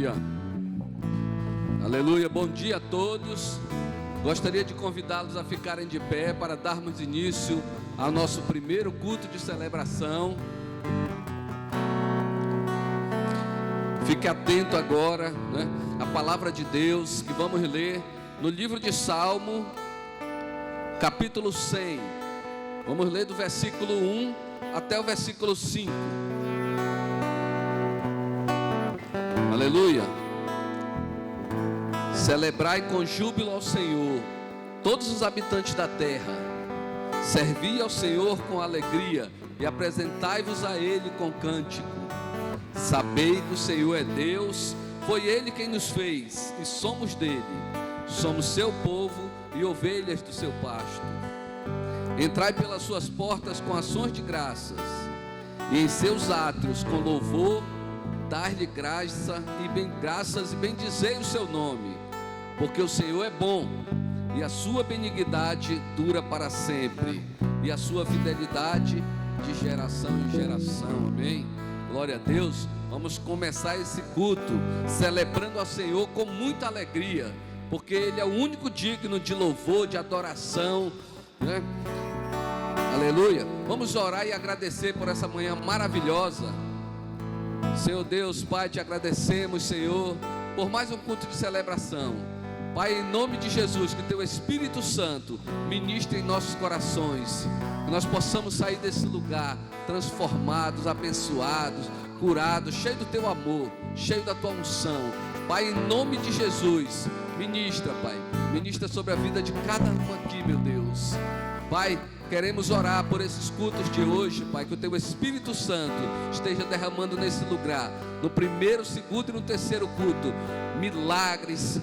Aleluia. Aleluia. Bom dia a todos. Gostaria de convidá-los a ficarem de pé para darmos início ao nosso primeiro culto de celebração. Fique atento agora, a palavra de Deus que vamos ler no livro de Salmo, capítulo 100. Vamos ler do versículo 1 até o versículo 5. Aleluia. Celebrai com júbilo ao Senhor, todos os habitantes da terra. Servi ao Senhor com alegria e apresentai-vos a Ele com cântico. Sabei que o Senhor é Deus, foi Ele quem nos fez e somos dele. Somos seu povo e ovelhas do seu pasto. Entrai pelas suas portas com ações de graças e em seus átrios com louvor. Dar-lhe graças e bendizei o seu nome, porque o Senhor é bom, e a sua benignidade dura para sempre, e a sua fidelidade de geração em geração. Amém? Glória a Deus. Vamos começar esse culto celebrando ao Senhor com muita alegria, porque Ele é o único digno de louvor, de adoração, Aleluia. Vamos orar e agradecer por essa manhã maravilhosa. Senhor Deus, Pai, te agradecemos, Senhor, por mais um culto de celebração. Pai, em nome de Jesus, que teu Espírito Santo ministre em nossos corações, que nós possamos sair desse lugar transformados, abençoados, curados, cheio do teu amor, cheio da tua unção. Pai, em nome de Jesus, ministra, Pai, ministra sobre a vida de cada um aqui, meu Deus. Pai, queremos orar por esses cultos de hoje, Pai, que o teu Espírito Santo esteja derramando nesse lugar, no primeiro, segundo e no terceiro culto, milagres,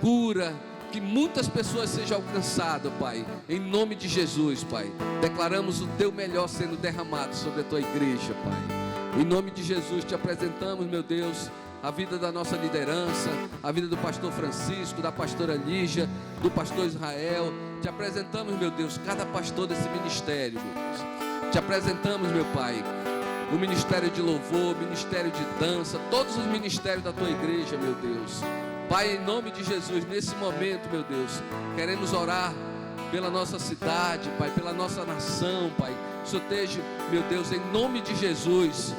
cura, que muitas pessoas sejam alcançadas, Pai, em nome de Jesus, Pai. Declaramos o teu melhor sendo derramado sobre a tua igreja, Pai. Em nome de Jesus te apresentamos, meu Deus, a vida da nossa liderança, a vida do pastor Francisco, da pastora Lígia, do pastor Israel. Te apresentamos, meu Deus, cada pastor desse ministério, meu Deus. Te apresentamos, meu Pai, o ministério de louvor, o ministério de dança, todos os ministérios da tua igreja, meu Deus. Pai, em nome de Jesus, nesse momento, meu Deus, queremos orar pela nossa cidade, Pai, pela nossa nação, Pai. Que o Senhor esteja, meu Deus, em nome de Jesus,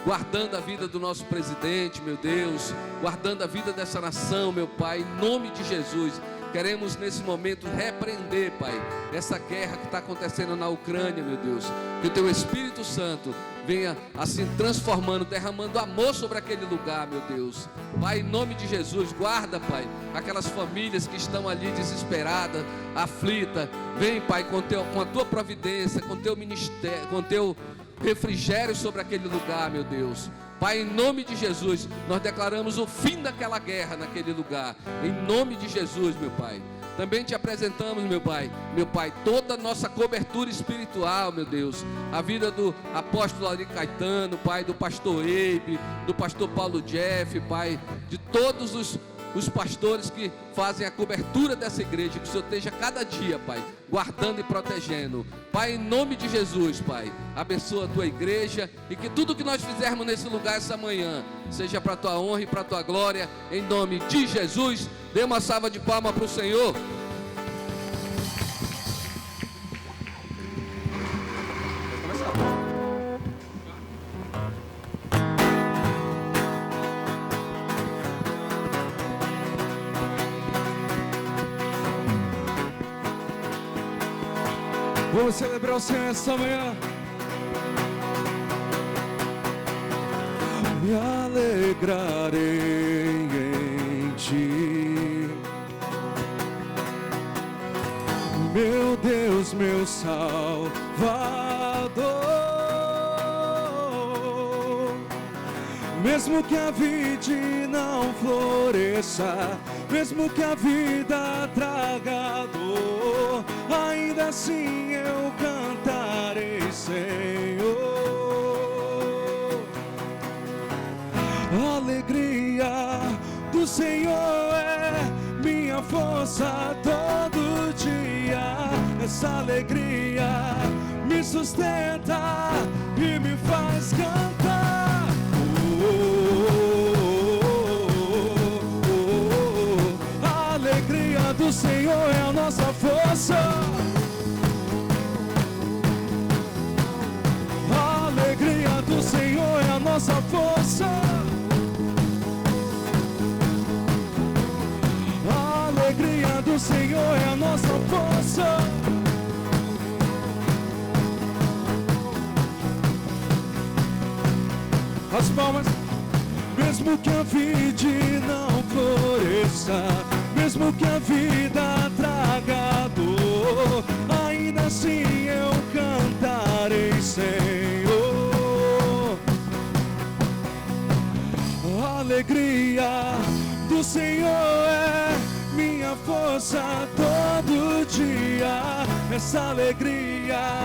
guardando a vida do nosso presidente, meu Deus, guardando a vida dessa nação, meu Pai, em nome de Jesus. Queremos nesse momento repreender, Pai, essa guerra que está acontecendo na Ucrânia, meu Deus. Que o teu Espírito Santo venha assim transformando, derramando amor sobre aquele lugar, meu Deus. Pai, em nome de Jesus, guarda, Pai, aquelas famílias que estão ali desesperadas, aflitas. Vem, Pai, com a tua providência, com teu ministério, com teu refrigério sobre aquele lugar, meu Deus. Pai, em nome de Jesus, nós declaramos o fim daquela guerra naquele lugar, em nome de Jesus, meu Pai. Também te apresentamos, meu Pai, toda a nossa cobertura espiritual, meu Deus, a vida do apóstolo Ari Caetano, Pai, do pastor Eibe, do pastor Paulo Jeff, Pai, de todos os pastores que fazem a cobertura dessa igreja. Que o Senhor esteja cada dia, Pai, guardando e protegendo. Pai, em nome de Jesus, Pai, abençoa a tua igreja e que tudo que nós fizermos nesse lugar essa manhã seja para a tua honra e para a tua glória, em nome de Jesus. Dê uma salva de palmas para o Senhor. Vamos celebrar o Senhor esta manhã. Me alegrarei em ti, meu Deus, meu Salvador. Mesmo que a vide não floresça, mesmo que a vida traga dor, ainda assim eu cantarei, Senhor. A alegria do Senhor é minha força todo dia. Essa alegria me sustenta e me faz cantar. Oh, oh, oh, oh, oh. As palmas. Mesmo que a vida não floresça, mesmo que a vida traga dor, ainda assim eu cantarei, Senhor. A alegria do Senhor é minha força todo dia. Essa alegria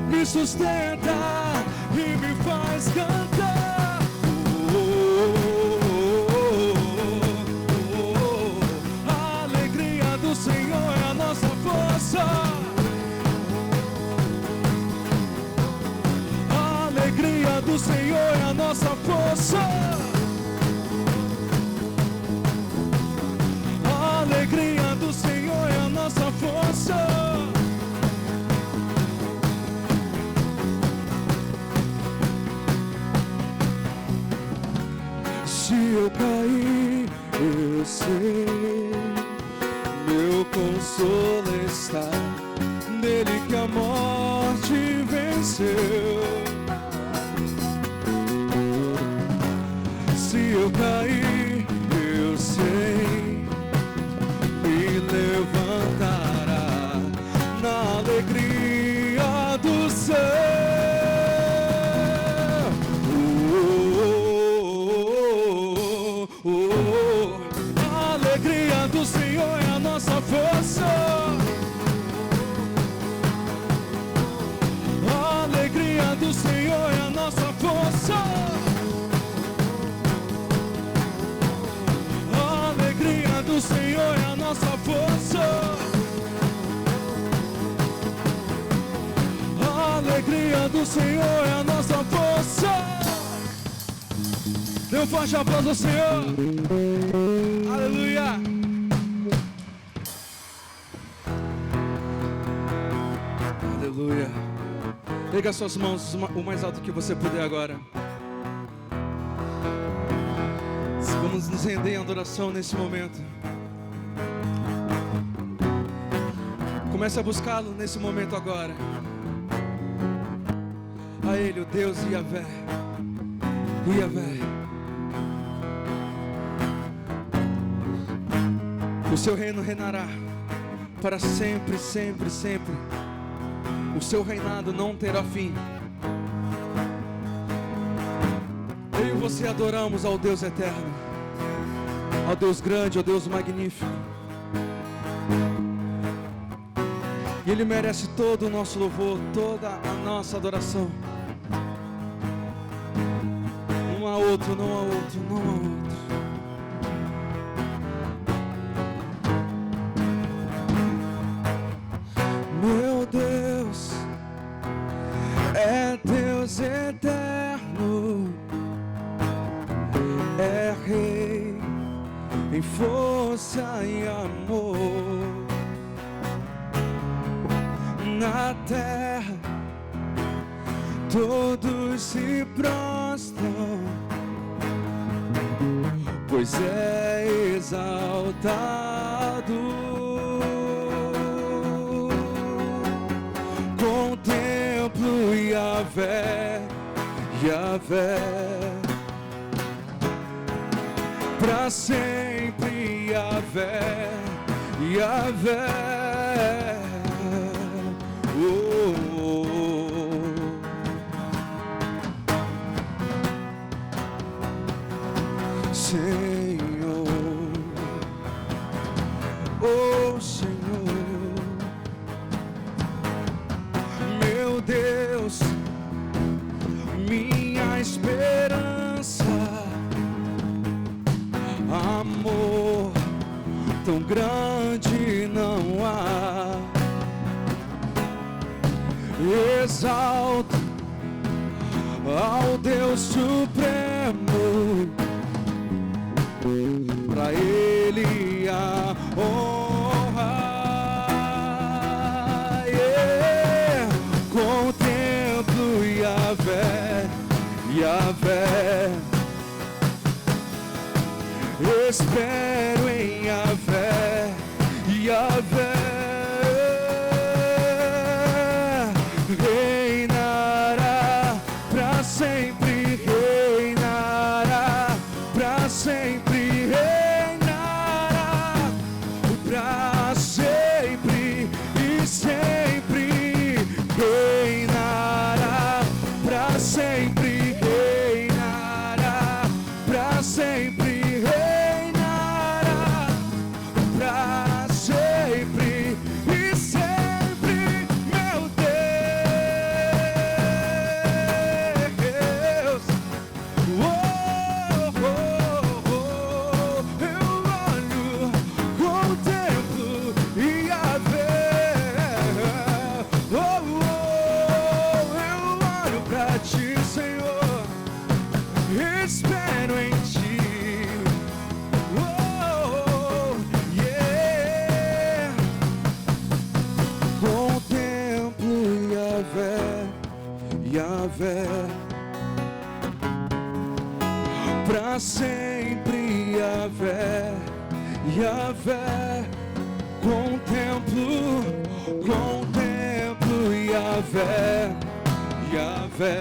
me sustenta e me faz cantar. A alegria do Senhor é a nossa força. A alegria do Senhor é a nossa força. A alegria do Senhor é a nossa força. Se eu cair, eu sei, meu consolo está nele que a morte venceu. Se eu cair, eu sei, me levantará na alegria do céu. A alegria do Senhor é a nossa força. A alegria do Senhor é a nossa força. A alegria do Senhor é a nossa força. A alegria do Senhor é a nossa força. Dê um forte aplauso ao Senhor. Aleluia. Aleluia. Pega suas mãos o mais alto que você puder agora. Vamos nos render em adoração nesse momento. Comece a buscá-lo nesse momento agora. A Ele, o Deus Yahvé. Yahvé. O seu reino reinará para sempre, sempre, sempre. O seu reinado não terá fim. Eu e você adoramos ao Deus eterno, ao Deus grande, ao Deus magnífico. E Ele merece todo o nosso louvor, toda a nossa adoração. Não há outro, não há outro, não há outro. Meu Deus é Deus eterno, é Rei em força e amor. Na terra todos se prostram, pois é exaltado. Contemplo Yahvé, Yahvé, pra sempre Yahvé, Yahvé. Oh, oh, oh. Senhor, oh Senhor, meu Deus, minha esperança, amor tão grande não há. Exalto ao Deus Supremo, pra Ele a honra. Yeah. Contemplo Yahvé, Yahvé, espero em Yahvé, Yahvé. Reinará pra sempre, reinará. sempre reinará, pra sempre e sempre reinará, pra sempre reinará, pra sempre reinará, pra sempre e sempre, meu Deus. Oh, oh, oh, eu olho, contemplo e a ver. Oh, oh, eu olho pra ti, Senhor, espero em ti. Oh, yeah. Contemplo Yahvé, pra sempre Yahvé, Yahvé. Contemplo Yahvé, Yahvé.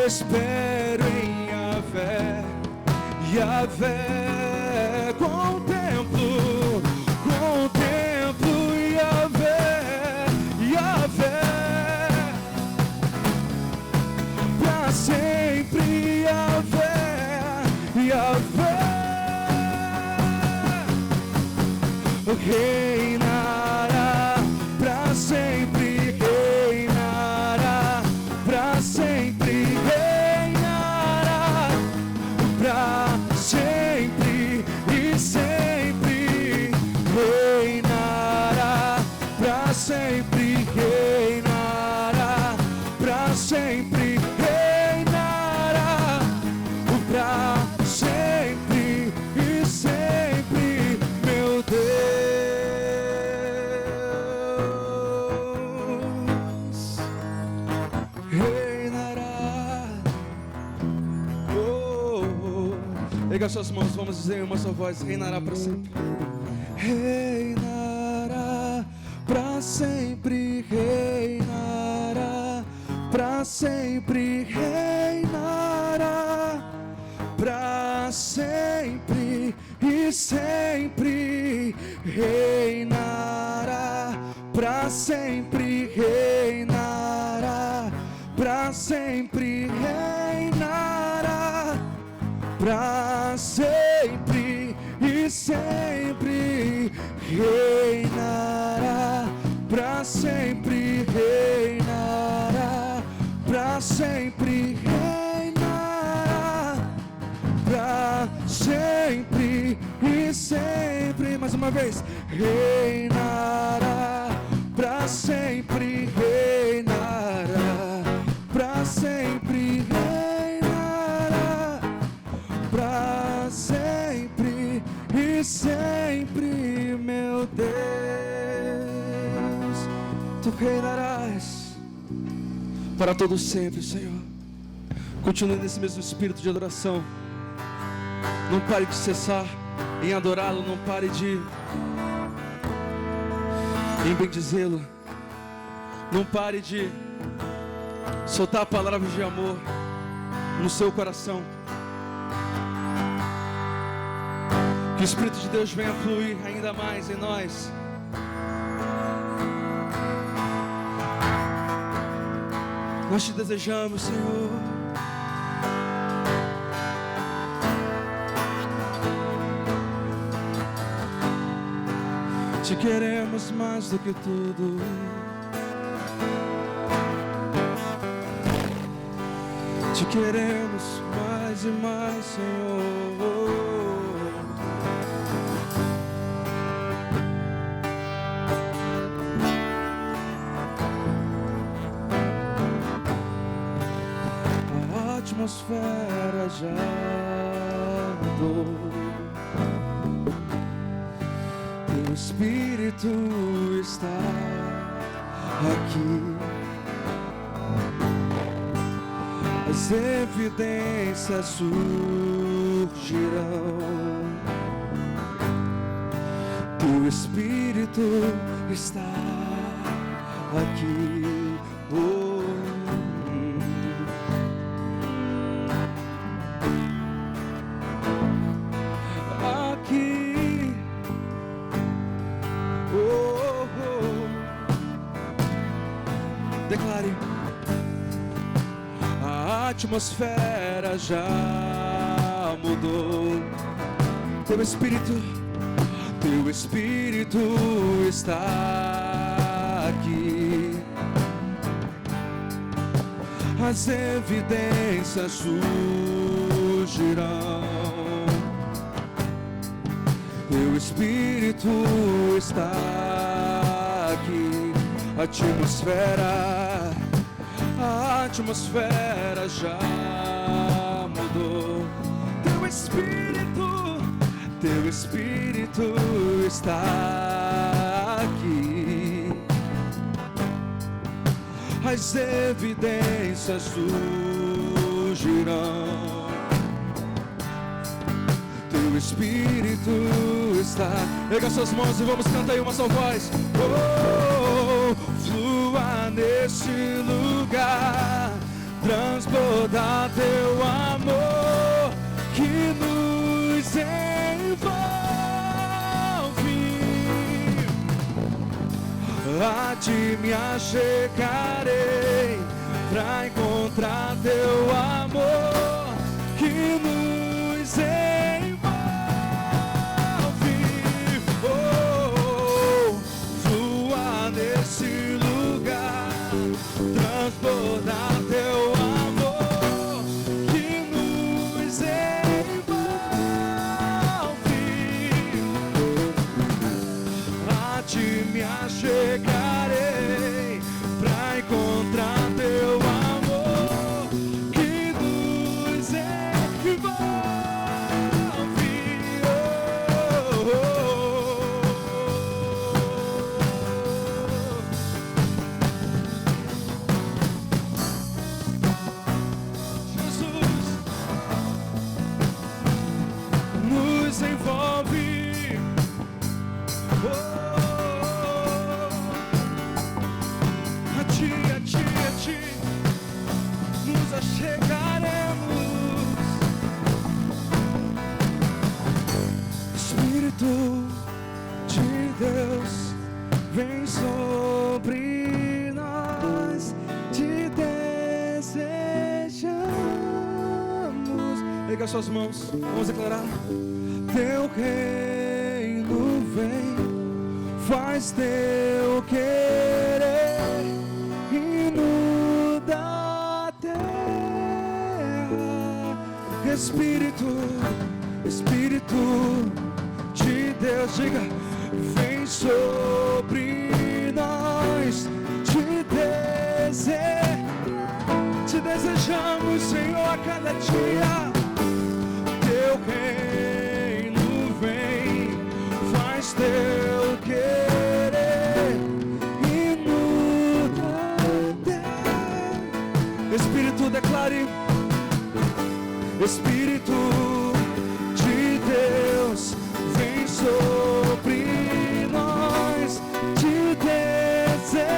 Espero em Yahvé, Yahvé. Contemplo Yahvé, Yahvé. Pra sempre Yahvé, Yahvé. Reinará, pra sempre reinará, pra sempre reinará, pra sempre e sempre reinará, pra sempre reinará, pra sempre reinará, pra sempre e sempre, meu Deus, reinará. Oh, oh. Erga suas mãos, vamos dizer em uma só voz: reinará para sempre. Reinará para sempre, reinará para sempre, reinará para sempre e sempre reinará, para sempre reinará, para sempre reinará, para sempre e sempre reinará, para sempre reinará, para sempre reinará, para sempre e sempre. Mais uma vez: reinará, para sempre reinará, para sempre reinará, para sempre e sempre, meu Deus. Tu reinarás para todo sempre, Senhor. Continue nesse mesmo espírito de adoração. Não pare de cessar em adorá-lo, não pare de em bendizê-lo. Não pare de soltar palavras de amor no seu coração. Que o Espírito de Deus venha fluir ainda mais em nós. Nós te desejamos, Senhor. Te queremos mais do que tudo. Te queremos mais e mais, Senhor. A atmosfera já mudou. Teu Espírito está aqui. As evidências surgirão. Teu Espírito está aqui. Oh, atmosfera já mudou. Teu Espírito está aqui. As evidências surgirão. Teu Espírito está aqui. A atmosfera já mudou. Teu Espírito está aqui. As evidências surgirão. Teu Espírito está. Erga suas mãos e vamos cantar aí uma só voz. Oh, flua neste lugar, transbordar teu amor que nos envolve. A ti me achegarei pra encontrar teu amor que nos envolve. Oh, flua nesse lugar, transbordar teu amor que nos envolve. A ti me achegarei pra encontrar teu amor que nos envolve. De Deus vem sobre nós, te desejamos. Erga suas mãos, vamos declarar. Teu reino vem, faz teu querer e muda a terra. Espírito de Deus, diga, vem sobre nós, te desejamos, Senhor, a cada dia. Teu reino vem, faz teu querer e muda a terra. Espírito, declare. Espírito de Deus vem sobre nós, te desejamos.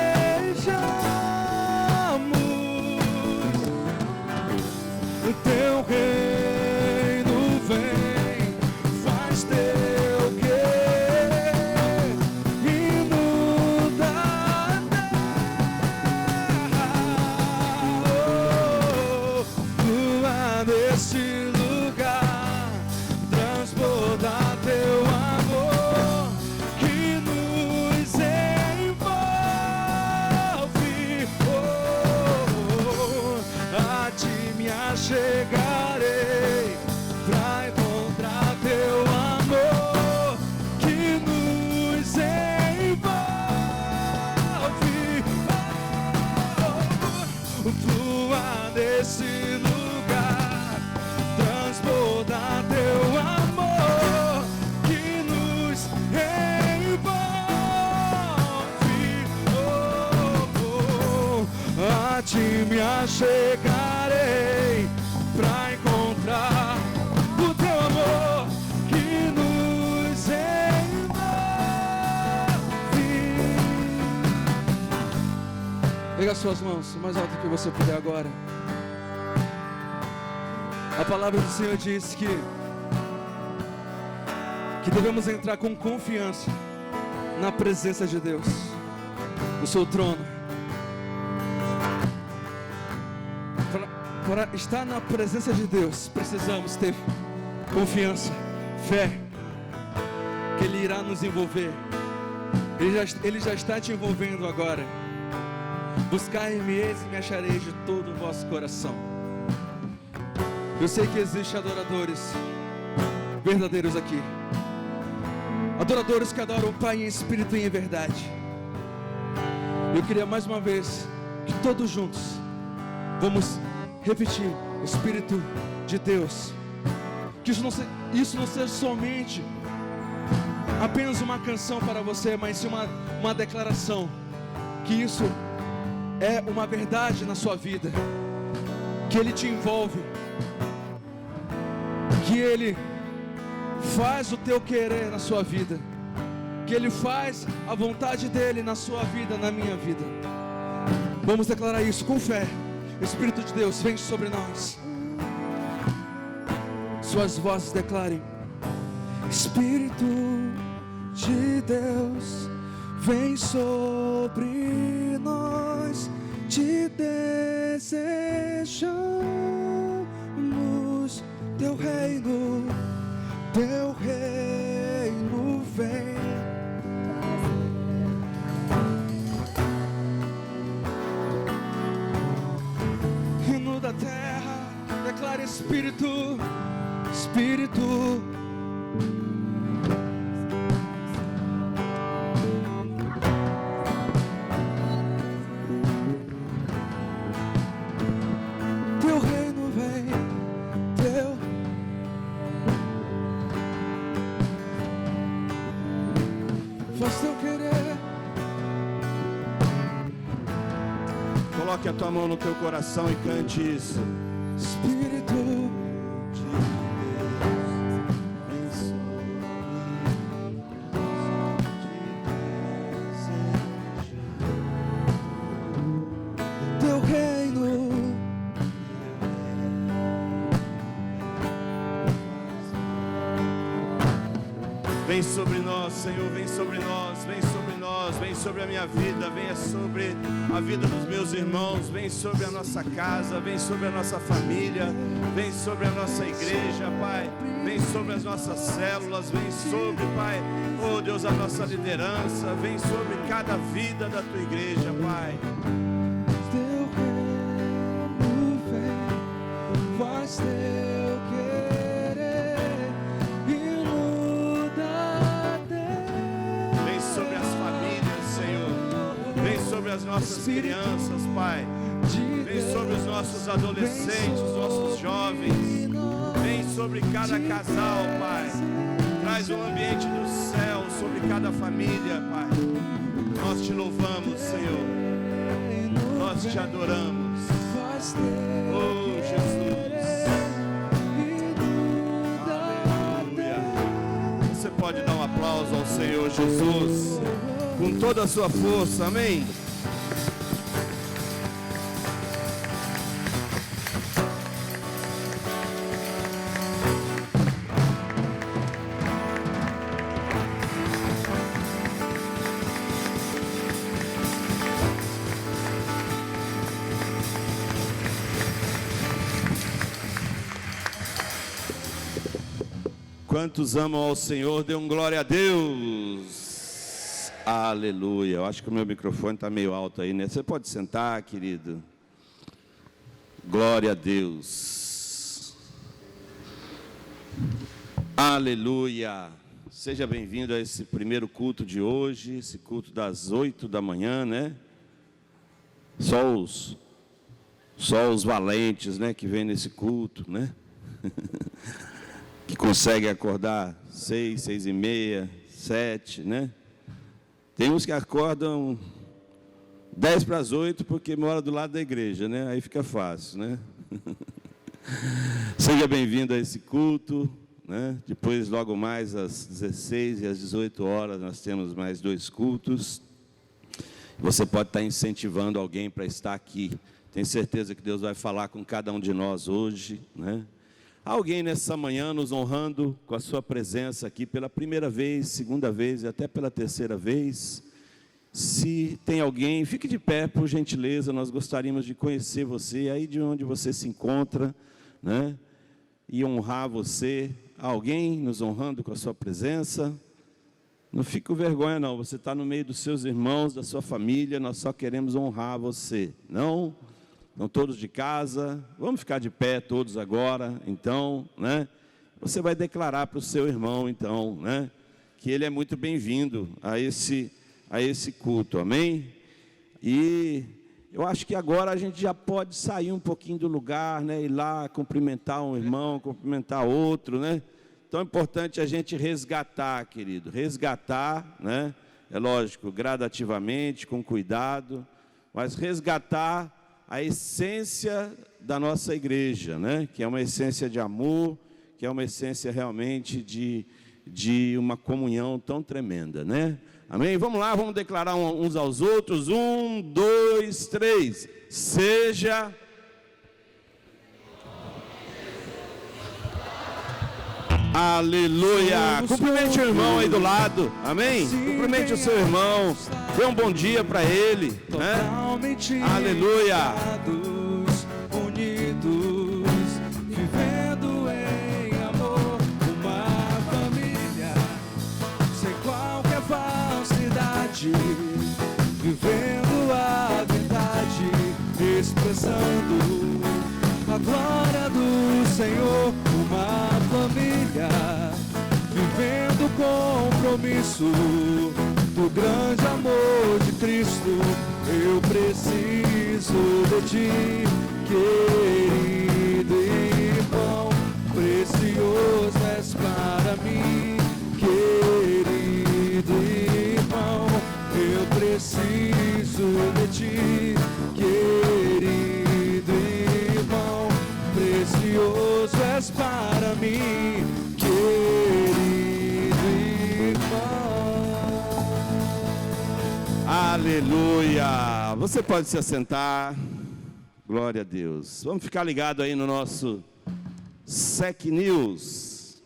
O teu reino vem, faz teu querer e muda a terra. Oh, flua nesse lugar, transbordar teu amor que nos envolve. Oh, a ti me achegarei pra encontrar teu amor que nos envolve. Oh, flua nesse lugar, transbordar teu amor que nos envolve. Oh, a ti me achegarei pra encontrar o teu amor que nos envolve. Pega as suas mãos o mais alto que você puder agora. A palavra do Senhor diz que devemos entrar com confiança na presença de Deus, no seu trono, Para estar na presença de Deus, precisamos ter confiança, fé, que Ele irá nos envolver. Ele já está te envolvendo agora. Buscai-me, eis e me achareis de todo o vosso coração. Eu sei que existem adoradores verdadeiros aqui, adoradores que adoram o Pai em espírito e em verdade. Eu queria mais uma vez que todos juntos vamos repetir: Espírito de Deus. Que isso não seja somente apenas uma canção para você, mas sim uma declaração. Que isso é uma verdade na sua vida, que Ele te envolve, que Ele faz o teu querer na sua vida, que Ele faz a vontade dEle na sua vida, na minha vida. Vamos declarar isso com fé. Espírito de Deus, vem sobre nós. Suas vozes declarem: Espírito de Deus, vem sobre nós. Te desejamos, teu reino vem. Hino da terra, declara: Espírito, Espírito. Coloque a tua mão no teu coração e cante isso. Espírito de Deus, teu reino. Vem sobre nós, Senhor, vem sobre nós, vem sobre nós, vem sobre a minha vida, venha sobre a vida dos meus irmãos, vem sobre a nossa casa, vem sobre a nossa família, vem sobre a nossa igreja, Pai, vem sobre as nossas células, vem sobre, Pai, oh Deus, a nossa liderança, vem sobre cada vida da tua igreja, Pai. Teu reino vem, faz teu querer e muda Deus. Vem sobre as famílias, Senhor, vem sobre as nossas crianças, Pai, vem sobre os nossos adolescentes, os nossos jovens, vem sobre cada casal, Pai, traz um ambiente do céu sobre cada família, Pai. Nós te louvamos, Senhor, nós te adoramos, oh Jesus, aleluia. Você pode dar um aplauso ao Senhor Jesus com toda a sua força, amém? Quantos amam ao Senhor, dê um glória a Deus. Aleluia. Eu acho que o meu microfone está meio alto aí, né? Você pode sentar, querido. Glória a Deus. Aleluia. Seja bem-vindo a esse primeiro culto de hoje, esse culto das 8 da manhã, né? Só os valentes, né, que vêm nesse culto, né? Que conseguem acordar 6, 6h30, 7, né? Tem uns que acordam 10 para as 8 porque mora do lado da igreja, né? Aí fica fácil, né? Seja bem-vindo a esse culto, né? Depois, logo mais, às 16 e às 18 horas, nós temos mais 2 cultos. Você pode estar incentivando alguém para estar aqui. Tenho certeza que Deus vai falar com cada um de nós hoje, né? Alguém nessa manhã nos honrando com a sua presença aqui pela primeira vez, segunda vez e até pela terceira vez. Se tem alguém, fique de pé, por gentileza, nós gostaríamos de conhecer você, aí de onde você se encontra, né? E honrar você. Alguém nos honrando com a sua presença. Não fique com vergonha, não. Você está no meio dos seus irmãos, da sua família, nós só queremos honrar você. Não? Estão todos de casa. Vamos ficar de pé todos agora, então, né? Você vai declarar para o seu irmão, então, né? Que ele é muito bem-vindo a esse culto, amém? E eu acho que agora a gente já pode sair um pouquinho do lugar, né? Ir lá cumprimentar um irmão, cumprimentar outro, né? Então é importante a gente resgatar, querido, resgatar, né? É lógico, gradativamente, com cuidado, mas resgatar a essência da nossa igreja, né? Que é uma essência de amor, que é uma essência realmente de uma comunhão tão tremenda, né? Amém? Vamos lá, vamos declarar uns aos outros. 1, 2, 3. Seja... Aleluia! Cumprimente o irmão aí do lado, amém? Cumprimente o seu irmão, dê um bom dia para ele, né? Aleluia! Unidos, vivendo em amor, uma família, sem qualquer falsidade, vivendo a verdade, expressando a glória do Senhor, uma família, vivendo o compromisso do grande amor de Cristo. Eu preciso de ti, querido irmão, precioso és para mim, querido irmão, eu preciso de ti, querido irmão, precioso és para mim, querido irmão. Aleluia! Você pode se assentar. Glória a Deus. Vamos ficar ligado aí no nosso SEC News.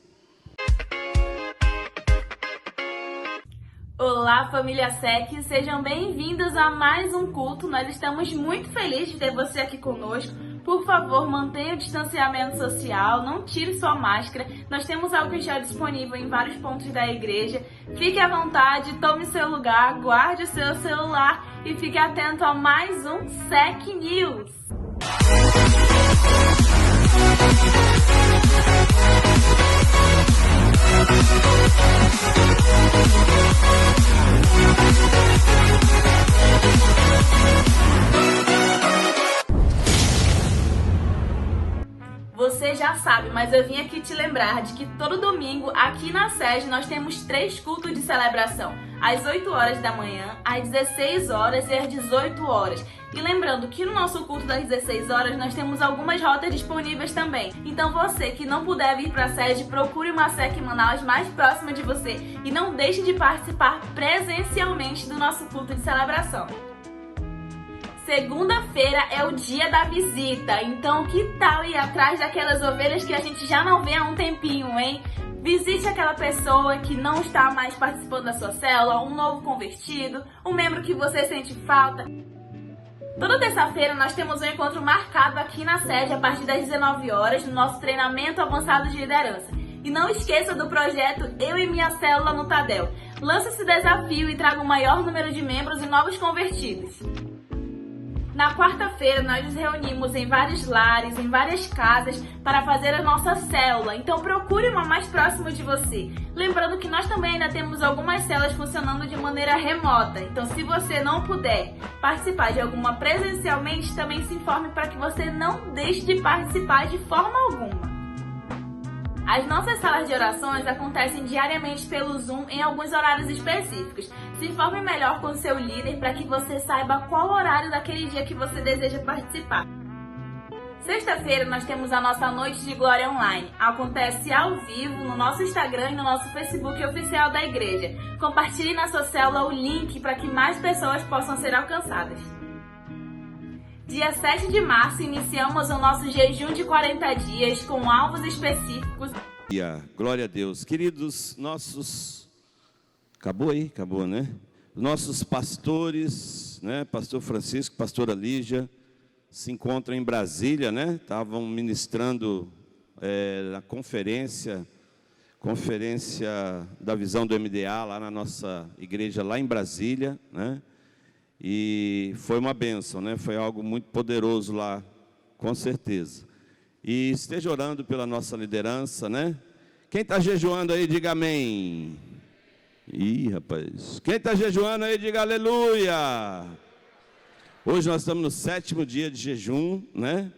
Olá, família SEC, sejam bem-vindos a mais um culto. Nós estamos muito felizes de ter você aqui conosco. Por favor, mantenha o distanciamento social, não tire sua máscara. Nós temos álcool em gel disponível em vários pontos da igreja. Fique à vontade, tome seu lugar, guarde o seu celular e fique atento a mais um SEC News. Você já sabe, mas eu vim aqui te lembrar de que todo domingo aqui na sede nós temos 3 cultos de celebração, às 8 horas da manhã, às 16 horas e às 18 horas. E lembrando que no nosso culto das 16 horas nós temos algumas rotas disponíveis também. Então você que não puder vir para a sede, procure uma SEC Manaus mais próxima de você e não deixe de participar presencialmente do nosso culto de celebração. Segunda-feira é o dia da visita, então que tal ir atrás daquelas ovelhas que a gente já não vê há um tempinho, hein? Visite aquela pessoa que não está mais participando da sua célula, um novo convertido, um membro que você sente falta. Toda terça-feira nós temos um encontro marcado aqui na sede a partir das 19 horas no nosso treinamento avançado de liderança. E não esqueça do projeto Eu e Minha Célula no Tadel. Lance esse desafio e traga o maior número de membros e novos convertidos. Na quarta-feira, nós nos reunimos em vários lares, em várias casas, para fazer a nossa célula. Então, procure uma mais próxima de você. Lembrando que nós também ainda temos algumas células funcionando de maneira remota. Então, se você não puder participar de alguma presencialmente, também se informe para que você não deixe de participar de forma alguma. As nossas salas de orações acontecem diariamente pelo Zoom em alguns horários específicos. Se informe melhor com o seu líder para que você saiba qual horário daquele dia que você deseja participar. Sexta-feira nós temos a nossa Noite de Glória Online. Acontece ao vivo no nosso Instagram e no nosso Facebook oficial da igreja. Compartilhe na sua célula o link para que mais pessoas possam ser alcançadas. Dia 7 de março iniciamos o nosso jejum de 40 dias com alvos específicos. Glória a Deus. Queridos nossos... Acabou aí? Acabou, né? nossos pastores, né, pastor Francisco, pastora Lígia, se encontram em Brasília, né? Estavam ministrando na conferência da visão do MDA, lá na nossa igreja, lá em Brasília, né? E foi uma bênção, né? Foi algo muito poderoso lá, com certeza. E esteja orando pela nossa liderança, né? Quem está jejuando aí, diga amém. Ih, rapaz. Quem está jejuando aí, diga aleluia. Hoje nós estamos no 7º dia de jejum, né?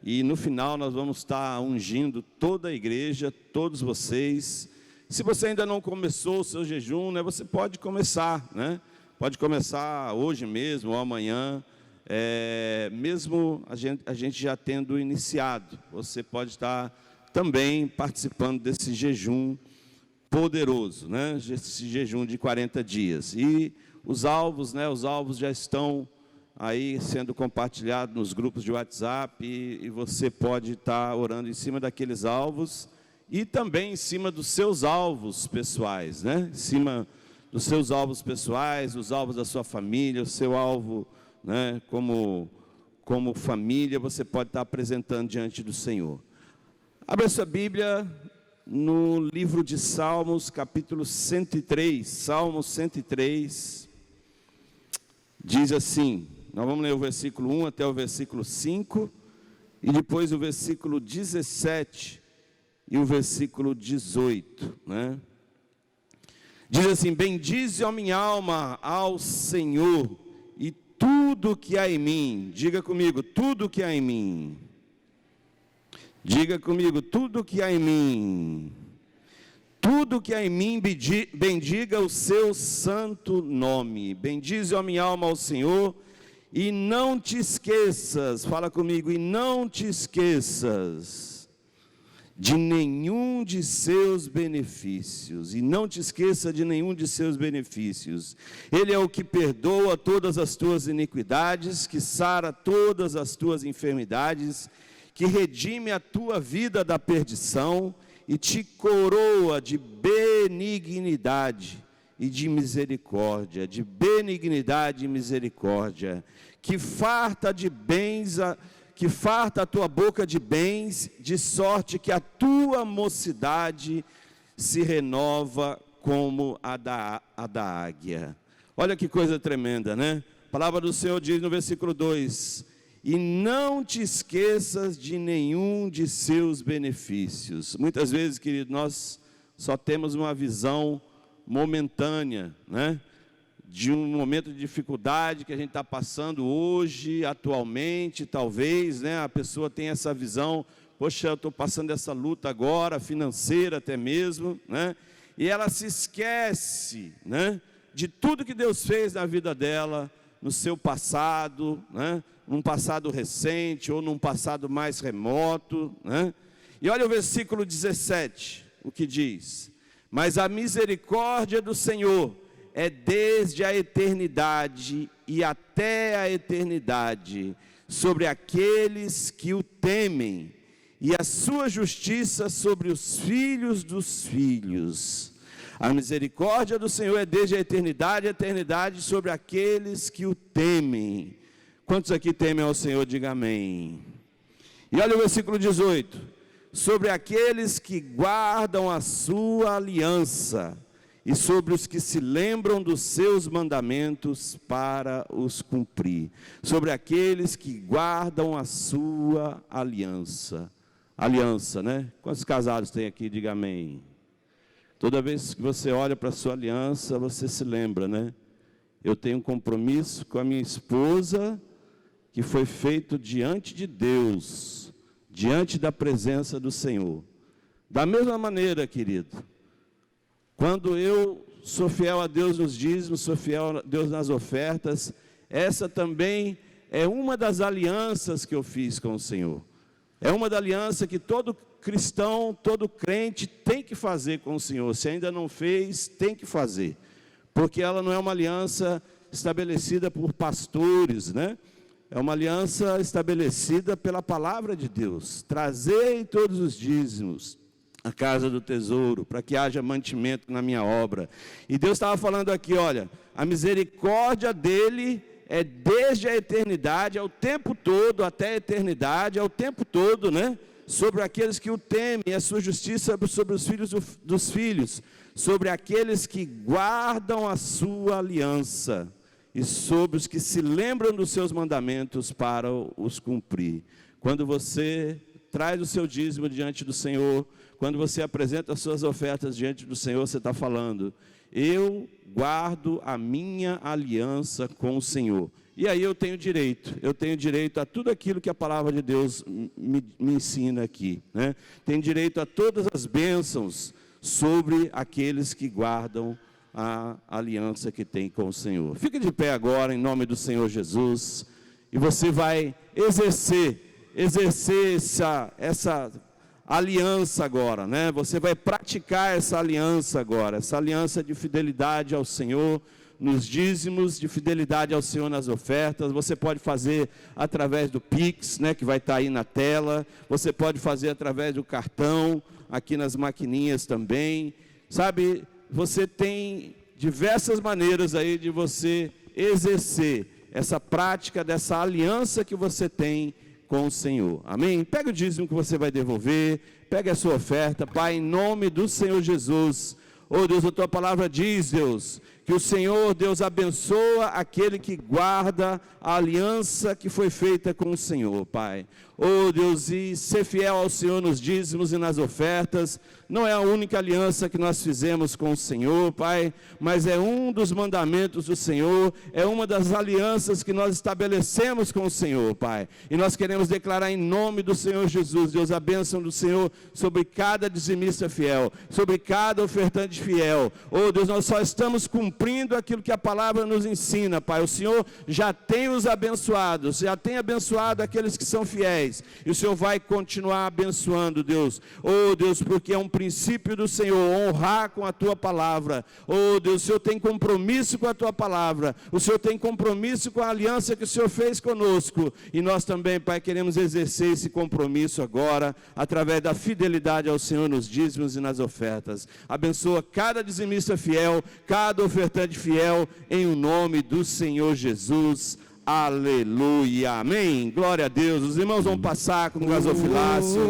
E no final nós vamos estar ungindo toda a igreja, todos vocês. Se você ainda não começou o seu jejum, né? Você pode começar, né? Pode começar hoje mesmo ou amanhã. Mesmo a gente já tendo iniciado, você pode estar também participando desse jejum poderoso, né? Esse jejum de 40 dias. E os alvos, né? Os alvos já estão aí sendo compartilhados nos grupos de WhatsApp e você pode estar orando em cima daqueles alvos e também em cima dos seus alvos pessoais, né? Em cima dos seus alvos pessoais, os alvos da sua família, o seu alvo, né? Como família, você pode estar apresentando diante do Senhor. Abra sua Bíblia no livro de Salmos, capítulo 103, Salmo 103, diz assim, nós vamos ler o versículo 1 até o versículo 5, e depois o versículo 17 e o versículo 18, né? Diz assim, bendize a minha alma ao Senhor, e tudo que há em mim, diga comigo, tudo que há em mim, diga comigo, tudo que há em mim, tudo que há em mim, bendiga o seu santo nome. Bendize a minha alma ao Senhor, e não te esqueças, fala comigo, e não te esqueças de nenhum de seus benefícios, e não te esqueça de nenhum de seus benefícios. Ele é o que perdoa todas as tuas iniquidades, que sara todas as tuas enfermidades, que redime a tua vida da perdição e te coroa de benignidade e de misericórdia, de benignidade e misericórdia, que farta de bens, que farta a tua boca de bens, de sorte que a tua mocidade se renova como a da águia. Olha que coisa tremenda, né? A palavra do Senhor diz no versículo 2, e não te esqueças de nenhum de seus benefícios. Muitas vezes, querido, nós só temos uma visão momentânea, né? De um momento de dificuldade que a gente está passando hoje, atualmente, talvez, né? A pessoa tem essa visão, poxa, eu estou passando essa luta agora, financeira até mesmo, né? E ela se esquece, né? De tudo que Deus fez na vida dela, no seu passado, né? Num passado recente ou num passado mais remoto, né? E olha o versículo 17, o que diz, mas a misericórdia do Senhor é desde a eternidade e até a eternidade sobre aqueles que o temem, e a sua justiça sobre os filhos dos filhos. A misericórdia do Senhor é desde a eternidade sobre aqueles que o temem. Quantos aqui temem ao Senhor, diga amém. E olha o versículo 18, sobre aqueles que guardam a sua aliança, e sobre os que se lembram dos seus mandamentos para os cumprir. Sobre aqueles que guardam a sua aliança. Aliança, né? Quantos casados tem aqui? Diga amém. Toda vez que você olha para a sua aliança, você se lembra, né? Eu tenho um compromisso com a minha esposa, que foi feito diante de Deus, diante da presença do Senhor. Da mesma maneira, querido, quando eu sou fiel a Deus nos dízimos, sou fiel a Deus nas ofertas, essa também é uma das alianças que eu fiz com o Senhor. É uma da aliança que todo cristão, todo crente tem que fazer com o Senhor. Se ainda não fez, tem que fazer. Porque ela não é uma aliança estabelecida por pastores, né? É uma aliança estabelecida pela palavra de Deus. Trazei todos os dízimos a casa do tesouro, para que haja mantimento na minha obra. E Deus estava falando aqui, olha, a misericórdia dele é desde a eternidade, é o tempo todo, até a eternidade, é o tempo todo, né? Sobre aqueles que o temem, a sua justiça sobre os filhos dos filhos, sobre aqueles que guardam a sua aliança, e sobre os que se lembram dos seus mandamentos para os cumprir. Quando você traz o seu dízimo diante do Senhor, quando você apresenta as suas ofertas diante do Senhor, você está falando: eu guardo a minha aliança com o Senhor. E aí eu tenho direito a tudo aquilo que a palavra de Deus me ensina aqui, né? Tenho direito a todas as bênçãos sobre aqueles que guardam a aliança que tem com o Senhor. Fique de pé agora, em nome do Senhor Jesus, e você vai exercer essa aliança agora, né? Você vai praticar essa aliança agora, essa aliança de fidelidade ao Senhor, nos dízimos, de fidelidade ao Senhor nas ofertas. Você pode fazer através do Pix, né, que vai estar aí na tela. Você pode fazer através do cartão, aqui nas maquininhas também. Sabe, você tem diversas maneiras aí de você exercer essa prática dessa aliança que você tem com o Senhor. Amém? Pega o dízimo que você vai devolver, pega a sua oferta, Pai, em nome do Senhor Jesus. Oh Deus, a tua palavra diz, Deus, que o Senhor, Deus, abençoa aquele que guarda a aliança que foi feita com o Senhor, Pai. Oh Deus, e ser fiel ao Senhor nos dízimos e nas ofertas, não é a única aliança que nós fizemos com o Senhor, Pai, mas é um dos mandamentos do Senhor, é uma das alianças que nós estabelecemos com o Senhor, Pai. E nós queremos declarar em nome do Senhor Jesus, Deus, a bênção do Senhor sobre cada dizimista fiel, sobre cada ofertante fiel. Oh Deus, nós só estamos cumprindo aquilo que a palavra nos ensina, Pai. O Senhor já tem os abençoados, já tem abençoado aqueles que são fiéis, e o Senhor vai continuar abençoando, Deus. Oh Deus, porque é um princípio do Senhor honrar com a tua palavra. Oh Deus, o Senhor tem compromisso com a tua palavra, o Senhor tem compromisso com a aliança que o Senhor fez conosco, e nós também, Pai, queremos exercer esse compromisso agora, através da fidelidade ao Senhor nos dízimos e nas ofertas. Abençoa cada dizimista fiel, cada ofertante fiel, em o nome do Senhor Jesus. Aleluia, amém, glória a Deus. Os irmãos vão passar com gasofilácio.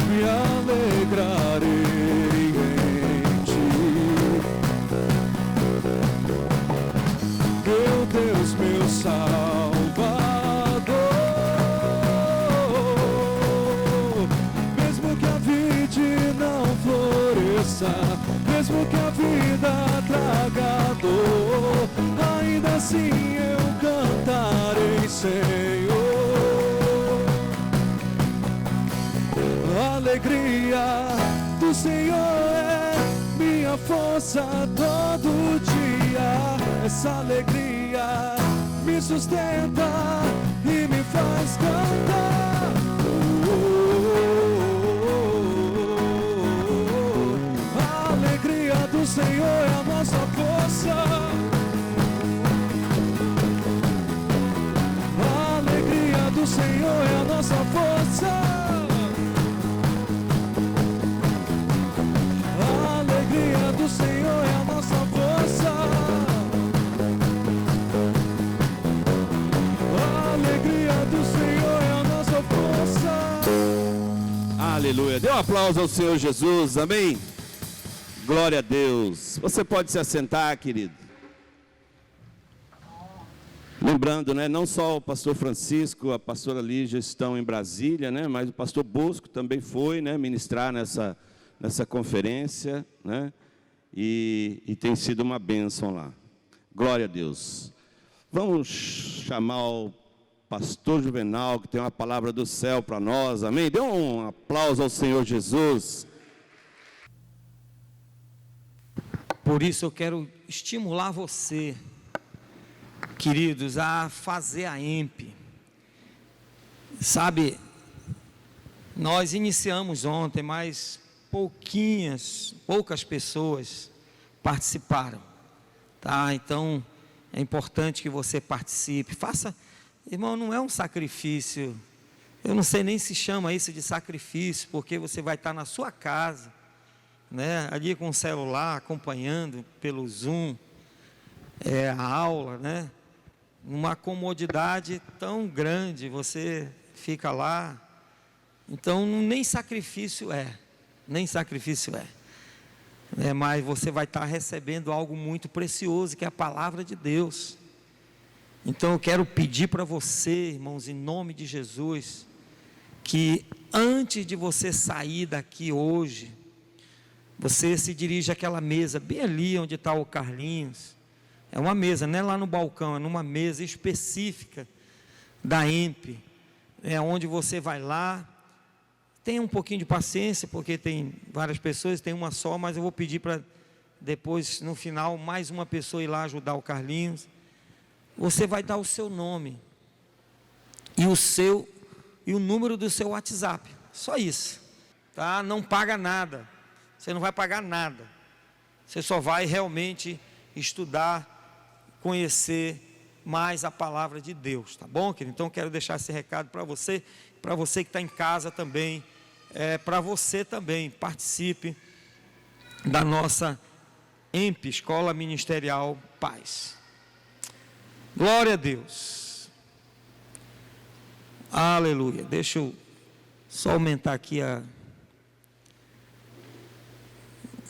Me alegrarei em ti, meu Deus, meu Salvador. Mesmo que a vida não floresça, mesmo que a vida traga dor, ainda assim eu cantarei, Senhor. A alegria do Senhor é minha força todo dia. Essa alegria me sustenta e me faz cantar. A alegria do Senhor é a nossa força. A alegria do Senhor é a nossa força. A alegria do Senhor é a nossa força. A alegria do Senhor é a nossa força. Aleluia, dê um aplauso ao Senhor Jesus, amém? Glória a Deus. Você pode se assentar, querido. Lembrando, né, não só o pastor Francisco, a pastora Lígia estão em Brasília, né, mas o pastor Bosco também foi, né, ministrar nessa conferência, né, e tem sido uma bênção lá. Glória a Deus. Vamos chamar o pastor Juvenal, que tem uma palavra do céu para nós, amém? Dê um aplauso ao Senhor Jesus. Por isso eu quero estimular você, queridos, a fazer a EMP. Sabe, nós iniciamos ontem, mas poucas pessoas participaram, tá? Então é importante que você participe. Faça, irmão, não é um sacrifício. Eu não sei nem se chama isso de sacrifício, porque você vai estar na sua casa, né? Ali com o celular, acompanhando pelo Zoom, a aula, né? Numa comodidade tão grande, você fica lá. Então nem sacrifício mas você vai estar recebendo algo muito precioso, que é a palavra de Deus. Então eu quero pedir para você, irmãos, em nome de Jesus, que antes de você sair daqui hoje, você se dirige àquela mesa, bem ali onde está o Carlinhos. É uma mesa, não é lá no balcão, é numa mesa específica da EMP, onde você vai lá. Tenha um pouquinho de paciência, porque tem várias pessoas, tem uma só, mas eu vou pedir para depois, no final, mais uma pessoa ir lá ajudar o Carlinhos. Você vai dar o seu nome e o número do seu WhatsApp, só isso, tá? Não paga nada, você não vai pagar nada, você só vai realmente estudar, conhecer mais a palavra de Deus, tá bom, querido? Então quero deixar esse recado para você que está em casa também, para você também, participe da nossa EMP, Escola Ministerial Paz. Glória a Deus, aleluia. Deixa eu só aumentar aqui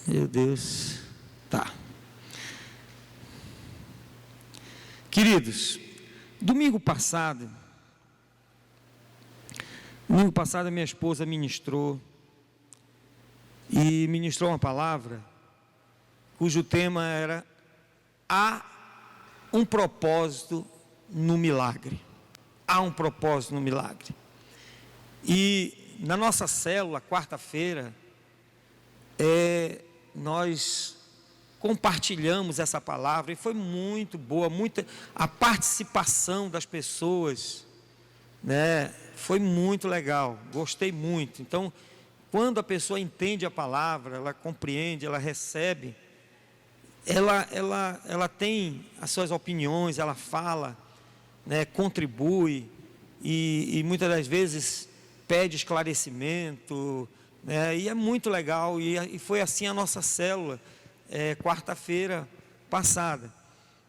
meu Deus, tá. Queridos, domingo passado a minha esposa ministrou uma palavra cujo tema era: há um propósito no milagre. Há um propósito no milagre. E na nossa célula, quarta-feira, nós compartilhamos essa palavra e foi muito boa, a participação das pessoas, né? Foi muito legal, gostei muito. Então, quando a pessoa entende a palavra, ela compreende, ela recebe, ela tem as suas opiniões, ela fala, né, contribui e muitas das vezes pede esclarecimento, né, e é muito legal. E foi assim a nossa célula, quarta-feira passada.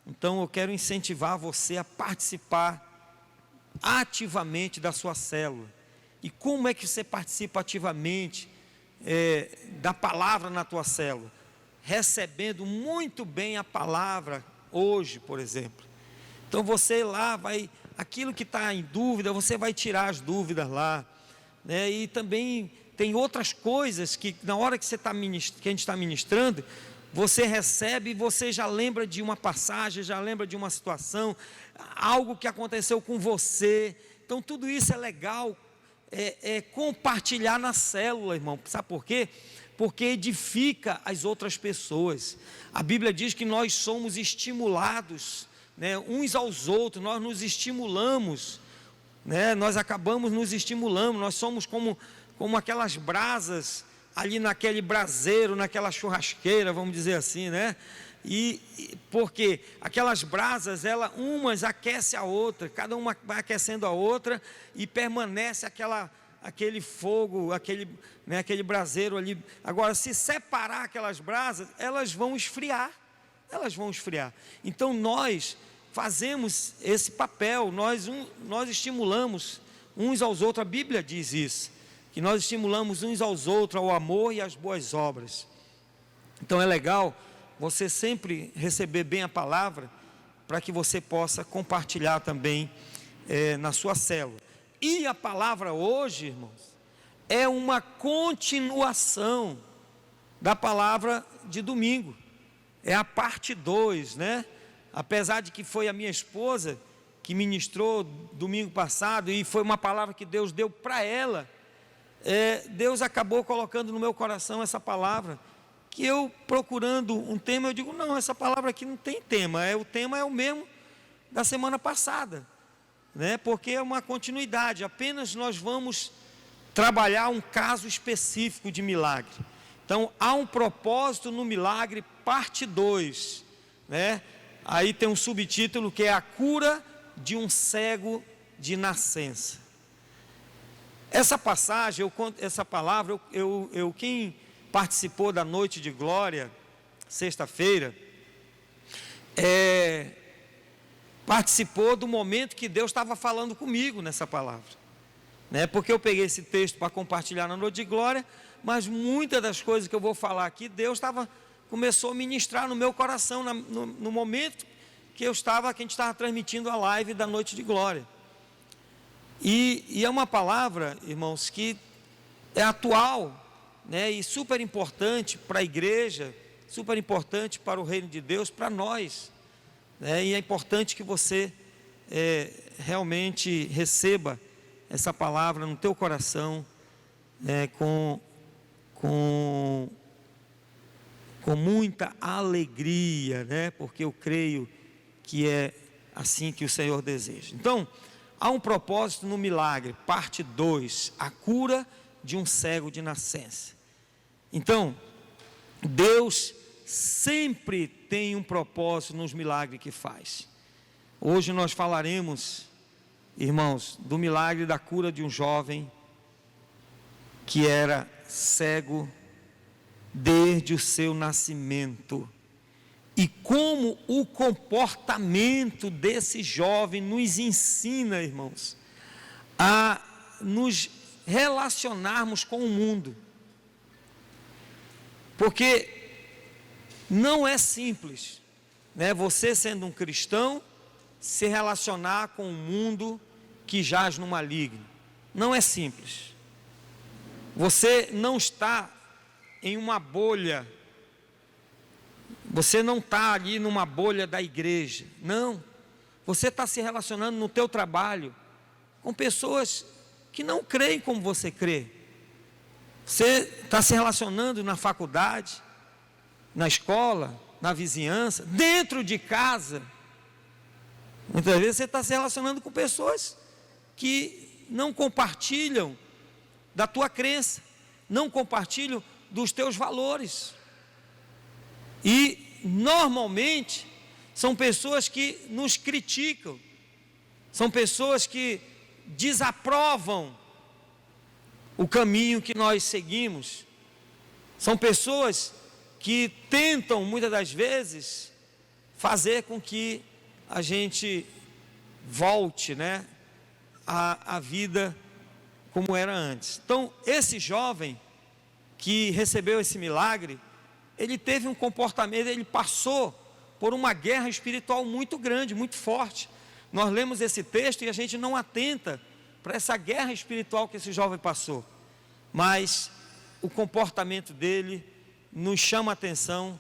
Então eu quero incentivar você a participar ativamente da sua célula. E como é que você participa ativamente da palavra na tua célula? Recebendo muito bem a palavra hoje, por exemplo. Então você lá aquilo que está em dúvida, você vai tirar as dúvidas lá, né? E também tem outras coisas que na hora que que a gente está ministrando, você recebe e você já lembra de uma passagem, já lembra de uma situação, algo que aconteceu com você. Então tudo isso é legal, compartilhar na célula, irmão. Sabe por quê? Porque edifica as outras pessoas. A Bíblia diz que nós somos estimulados, né, uns aos outros, nós nos estimulamos, né, nós acabamos nos estimulando, nós somos como aquelas brasas ali naquele braseiro, naquela churrasqueira, vamos dizer assim, né? Porque aquelas brasas, umas aquecem a outra, cada uma vai aquecendo a outra e permanece aquele fogo, aquele braseiro ali. Agora, se separar aquelas brasas, elas vão esfriar. Então nós fazemos esse papel, nós estimulamos uns aos outros. A Bíblia diz isso, que nós estimulamos uns aos outros ao amor e às boas obras. Então é legal você sempre receber bem a palavra, para que você possa compartilhar também na sua célula. E a palavra hoje, irmãos, é uma continuação da palavra de domingo. É a parte 2, né? Apesar de que foi a minha esposa que ministrou domingo passado, e foi uma palavra que Deus deu para ela, Deus acabou colocando no meu coração essa palavra, que eu procurando um tema, eu digo, não, essa palavra aqui não tem tema, o tema é o mesmo da semana passada, né? Porque é uma continuidade, apenas nós vamos trabalhar um caso específico de milagre. Então, há um propósito no milagre, parte 2, né? Aí tem um subtítulo que é a cura de um cego de nascença. Essa passagem, essa palavra, quem participou da noite de glória, sexta-feira, participou do momento que Deus estava falando comigo nessa palavra, né? Porque eu peguei esse texto para compartilhar na noite de glória, mas muitas das coisas que eu vou falar aqui, Deus começou a ministrar no meu coração, no momento que a gente estava transmitindo a live da noite de glória. E é uma palavra, irmãos, que é atual, né? E super importante para a igreja, super importante para o reino de Deus, para nós, né? E é importante que você realmente receba essa palavra no teu coração, com muita alegria, né? Porque eu creio que é assim que o Senhor deseja. Então, há um propósito no milagre, parte 2, a cura de um cego de nascença. Então, Deus sempre tem um propósito nos milagres que faz. Hoje nós falaremos, irmãos, do milagre da cura de um jovem que era cego desde o seu nascimento. E como o comportamento desse jovem nos ensina, irmãos, a nos relacionarmos com o mundo. Porque não é simples, né? Você sendo um cristão, se relacionar com o mundo que jaz no maligno. Não é simples. Você não está em uma bolha. Você não está ali numa bolha da igreja. Não. Você está se relacionando no teu trabalho com pessoas que não creem como você crê. Você está se relacionando na faculdade, na escola, na vizinhança, dentro de casa. Muitas vezes você está se relacionando com pessoas que não compartilham da tua crença, não compartilham dos teus valores. E normalmente são pessoas que nos criticam, são pessoas que desaprovam o caminho que nós seguimos, são pessoas que tentam muitas das vezes fazer com que a gente volte, né, à vida como era antes. Então, esse jovem que recebeu esse milagre, ele teve um comportamento, ele passou por uma guerra espiritual muito grande, muito forte. Nós lemos esse texto e a gente não atenta para essa guerra espiritual que esse jovem passou, mas o comportamento dele nos chama a atenção,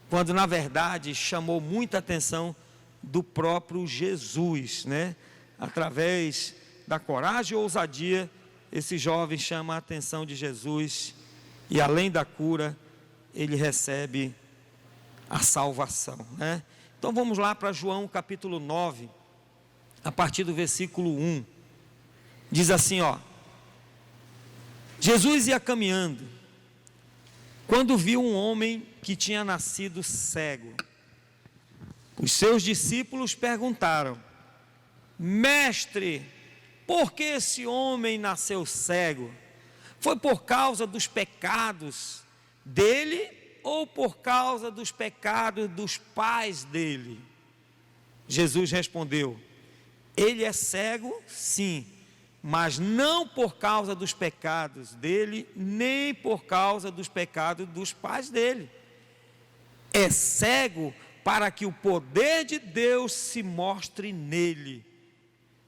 quando na verdade chamou muita atenção do próprio Jesus, né? Através da coragem e ousadia, esse jovem chama a atenção de Jesus, e além da cura, ele recebe a salvação, né? Então vamos lá para João capítulo 9, a partir do versículo 1, diz assim, ó: Jesus ia caminhando, quando viu um homem que tinha nascido cego. Os seus discípulos perguntaram: Mestre, por que esse homem nasceu cego? Foi por causa dos pecados dele ou por causa dos pecados dos pais dele? Jesus respondeu: ele é cego, sim, mas não por causa dos pecados dele, nem por causa dos pecados dos pais dele. É cego para que o poder de Deus se mostre nele.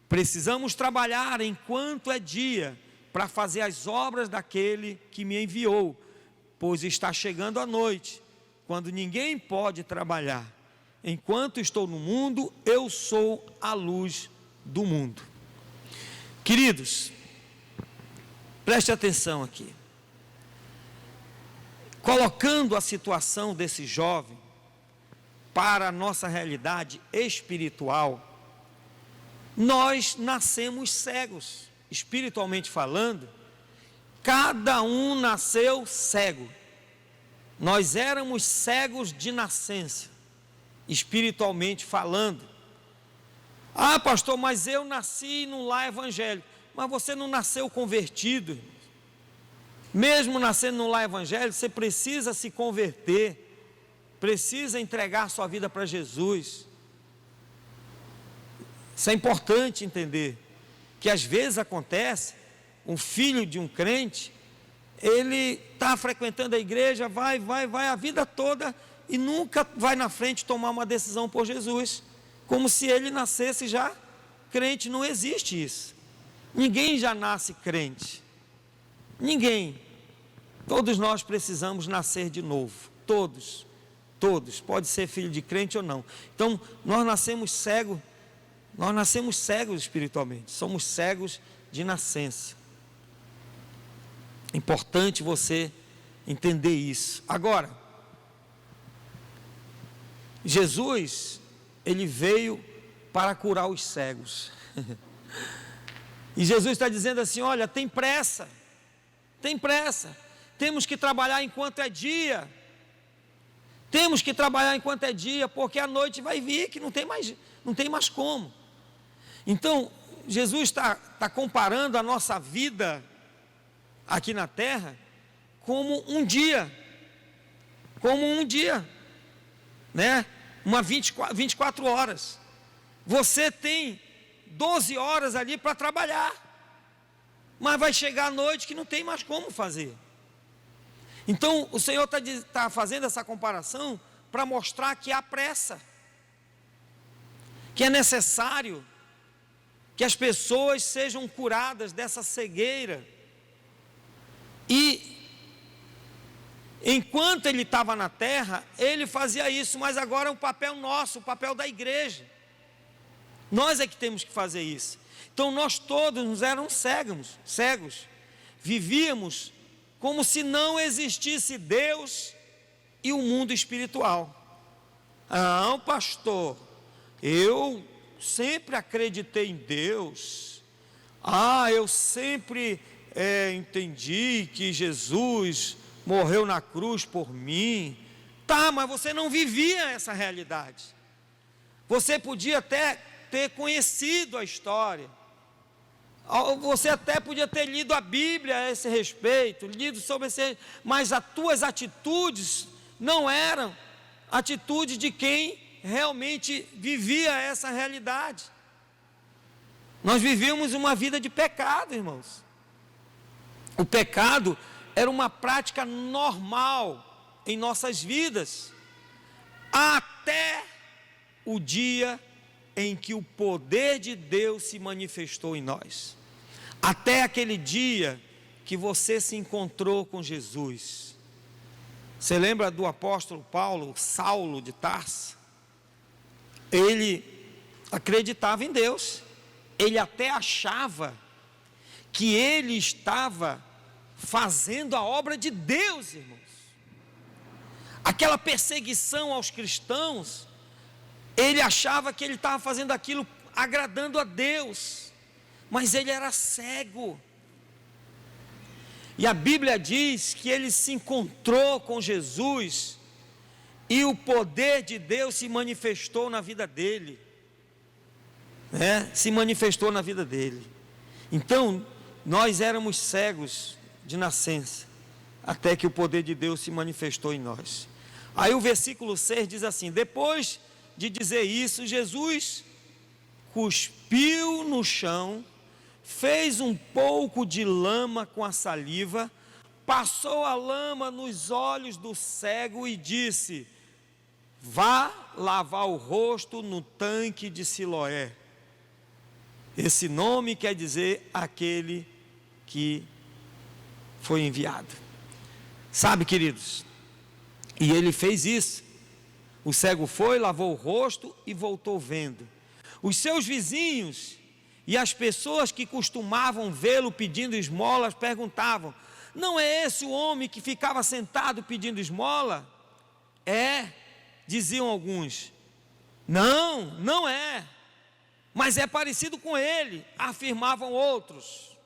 Precisamos trabalhar enquanto é dia, para fazer as obras daquele que me enviou, pois está chegando a noite, quando ninguém pode trabalhar. Enquanto estou no mundo, eu sou a luz do mundo. Queridos, preste atenção aqui. Colocando a situação desse jovem para a nossa realidade espiritual, nós nascemos cegos, espiritualmente falando. cada um nasceu cego. Nós éramos cegos de nascença, espiritualmente falando. Ah, pastor, mas eu nasci num lar evangélico. Mas você não nasceu convertido. Mesmo nascendo num lar evangélico, você precisa se converter, precisa entregar sua vida para Jesus. Isso é importante entender, que às vezes acontece, um filho de um crente, ele está frequentando a igreja, vai a vida toda e nunca vai na frente tomar uma decisão por Jesus, como se ele nascesse já crente. Não existe isso. Ninguém já nasce crente. Ninguém. Todos nós precisamos nascer de novo. Todos. Pode ser filho de crente ou não. Então, nós nascemos cegos espiritualmente. Somos cegos de nascença. Importante você entender isso. Agora, Jesus, ele veio para curar os cegos. E Jesus está dizendo assim: olha, tem pressa, temos que trabalhar enquanto é dia, porque a noite vai vir, que não tem mais como. Então, Jesus está comparando a nossa vida aqui na terra como um dia, né? Uma 24 horas. Você tem 12 horas ali para trabalhar, mas vai chegar a noite que não tem mais como fazer. Então o Senhor está fazendo essa comparação para mostrar que há pressa, que é necessário que as pessoas sejam curadas dessa cegueira. E enquanto ele estava na terra, ele fazia isso, mas agora é um papel nosso, o papel da igreja. Nós é que temos que fazer isso. Então nós todos nos éramos cegos, vivíamos como se não existisse Deus e o mundo espiritual. Não, pastor, eu sempre acreditei em Deus. Eu sempre entendi que Jesus morreu na cruz por mim. Tá, mas você não vivia essa realidade. Você podia até ter conhecido a história, você até podia ter lido a Bíblia a esse respeito, mas as tuas atitudes não eram atitudes de quem realmente vivia essa realidade. Nós vivíamos uma vida de pecado, irmãos. O pecado era uma prática normal em nossas vidas, até o dia em que o poder de Deus se manifestou em nós. Até aquele dia que você se encontrou com Jesus. Você lembra do apóstolo Paulo, Saulo de Tarso? Ele acreditava em Deus. Ele até achava que ele estava fazendo a obra de Deus, irmãos. Aquela perseguição aos cristãos, ele achava que ele estava fazendo aquilo agradando a Deus, mas ele era cego. E a Bíblia diz que ele se encontrou com Jesus e o poder de Deus se manifestou na vida dele, se manifestou na vida dele. Então, nós éramos cegos de nascença, até que o poder de Deus se manifestou em nós. Aí o versículo 6 diz assim: depois de dizer isso, Jesus cuspiu no chão, fez um pouco de lama com a saliva, passou a lama nos olhos do cego e disse: vá lavar o rosto no tanque de Siloé. Esse nome quer dizer aquele que foi enviado. Sabe, queridos, e ele fez isso. O cego foi, lavou o rosto e voltou vendo. Os seus vizinhos e as pessoas que costumavam vê-lo pedindo esmolas perguntavam: não é esse o homem que ficava sentado pedindo esmola? É, diziam alguns. Não, não é, mas é parecido com ele, afirmavam outros.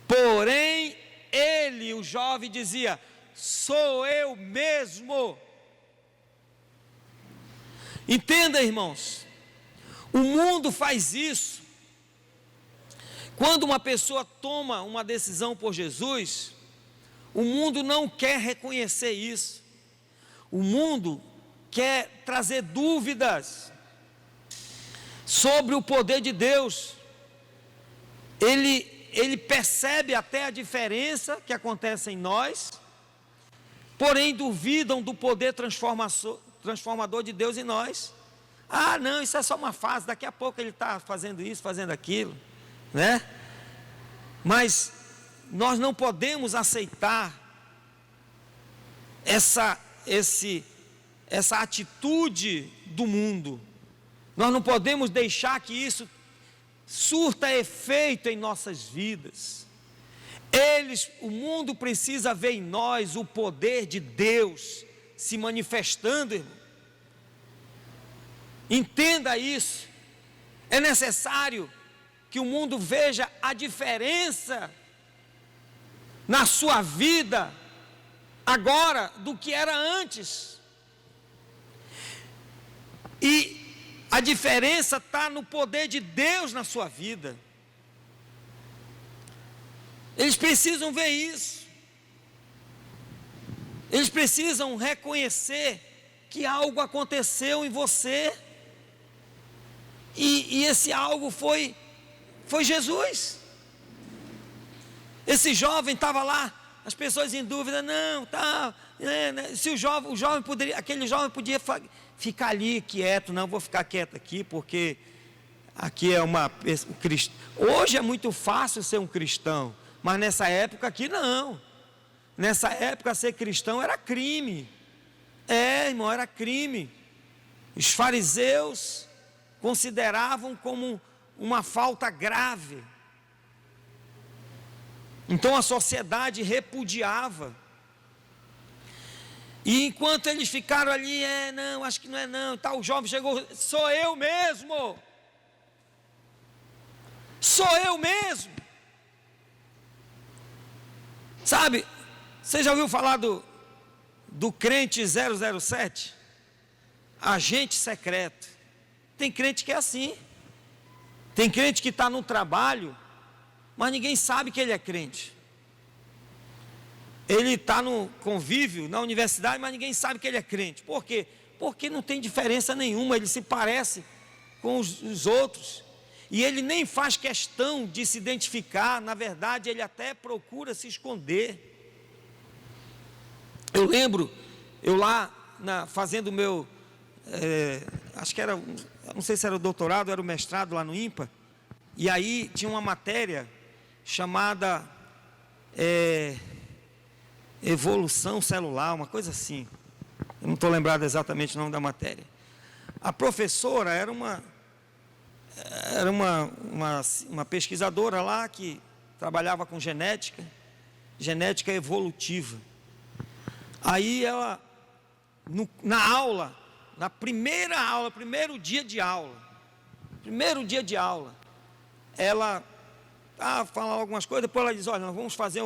Porém, ele, o jovem, dizia: sou eu mesmo. Entenda, irmãos, o mundo faz isso. Quando uma pessoa toma uma decisão por Jesus, o mundo não quer reconhecer isso. O mundo quer trazer dúvidas sobre o poder de Deus. Ele percebe até a diferença que acontece em nós, porém duvidam do poder transformador de Deus em nós. Ah, não, isso é só uma fase, daqui a pouco ele está fazendo isso, fazendo aquilo, né? Mas nós não podemos aceitar essa atitude do mundo. Nós não podemos deixar que isso surta efeito em nossas vidas. O mundo precisa ver em nós o poder de Deus se manifestando, irmão. Entenda isso. É necessário que o mundo veja a diferença na sua vida agora do que era antes. E a diferença está no poder de Deus na sua vida. Eles precisam ver isso. Eles precisam reconhecer que algo aconteceu em você. E esse algo foi Jesus. Esse jovem estava lá, as pessoas em dúvida, não, tá, se o jovem poderia, aquele jovem podia ficar ali quieto, não, vou ficar quieto aqui, porque aqui é hoje é muito fácil ser um cristão, mas nessa época aqui não. Nessa época ser cristão era crime. Irmão, era crime. Os fariseus consideravam como uma falta grave. Então a sociedade repudiava. E enquanto eles ficaram ali, não, acho que não é não, tal, o jovem chegou, sou eu mesmo. Sou eu mesmo. Sabe, você já ouviu falar do crente 007? Agente secreto. Tem crente que é assim. Tem crente que está no trabalho, mas ninguém sabe que ele é crente. Ele está no convívio, na universidade, mas ninguém sabe que ele é crente. Por quê? Porque não tem diferença nenhuma, ele se parece com os outros. E ele nem faz questão de se identificar, na verdade ele até procura se esconder. Eu lembro, eu lá fazendo o meu, acho que era, não sei se era o doutorado, era o mestrado lá no IMPA, e aí tinha uma matéria chamada evolução celular, uma coisa assim. Eu não estou lembrado exatamente o nome da matéria. A professora era uma pesquisadora lá que trabalhava com genética evolutiva. Aí ela, na aula, na primeira aula, primeiro dia de aula, ela fala algumas coisas, depois ela diz, olha, nós vamos fazer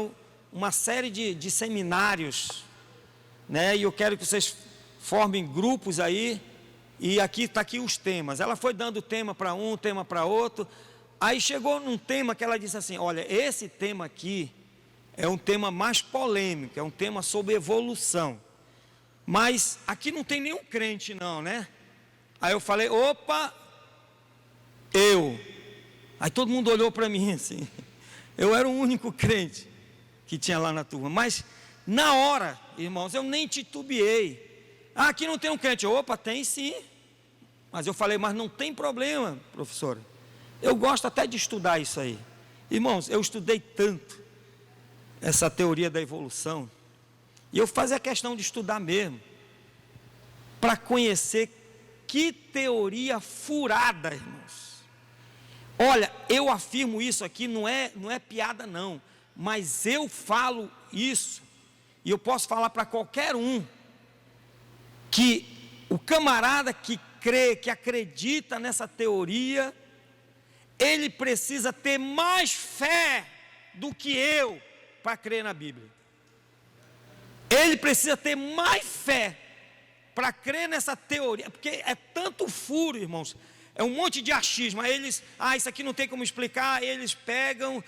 uma série de seminários, né? E eu quero que vocês formem grupos aí, e está aqui os temas. Ela foi dando tema para um, tema para outro, aí chegou num tema que ela disse assim, olha, esse tema aqui é um tema mais polêmico, é um tema sobre evolução, mas aqui não tem nenhum crente não, né? Aí eu falei, opa, aí todo mundo olhou para mim assim, eu era o único crente que tinha lá na turma, mas na hora, irmãos, eu nem titubeei. Aqui não tem um crente. Opa, tem sim. Mas eu falei, mas não tem problema, professora. Eu gosto até de estudar isso aí. Irmãos, eu estudei tanto essa teoria da evolução, e eu fazia questão de estudar mesmo, para conhecer que teoria furada, irmãos. Olha, eu afirmo isso aqui, não é piada não, mas eu falo isso, e eu posso falar para qualquer um, que o camarada que crê, que acredita nessa teoria, ele precisa ter mais fé do que eu para crer na Bíblia. Ele precisa ter mais fé para crer nessa teoria, porque é tanto furo, irmãos, é um monte de achismo. Aí eles, isso aqui não tem como explicar, aí eles pegam,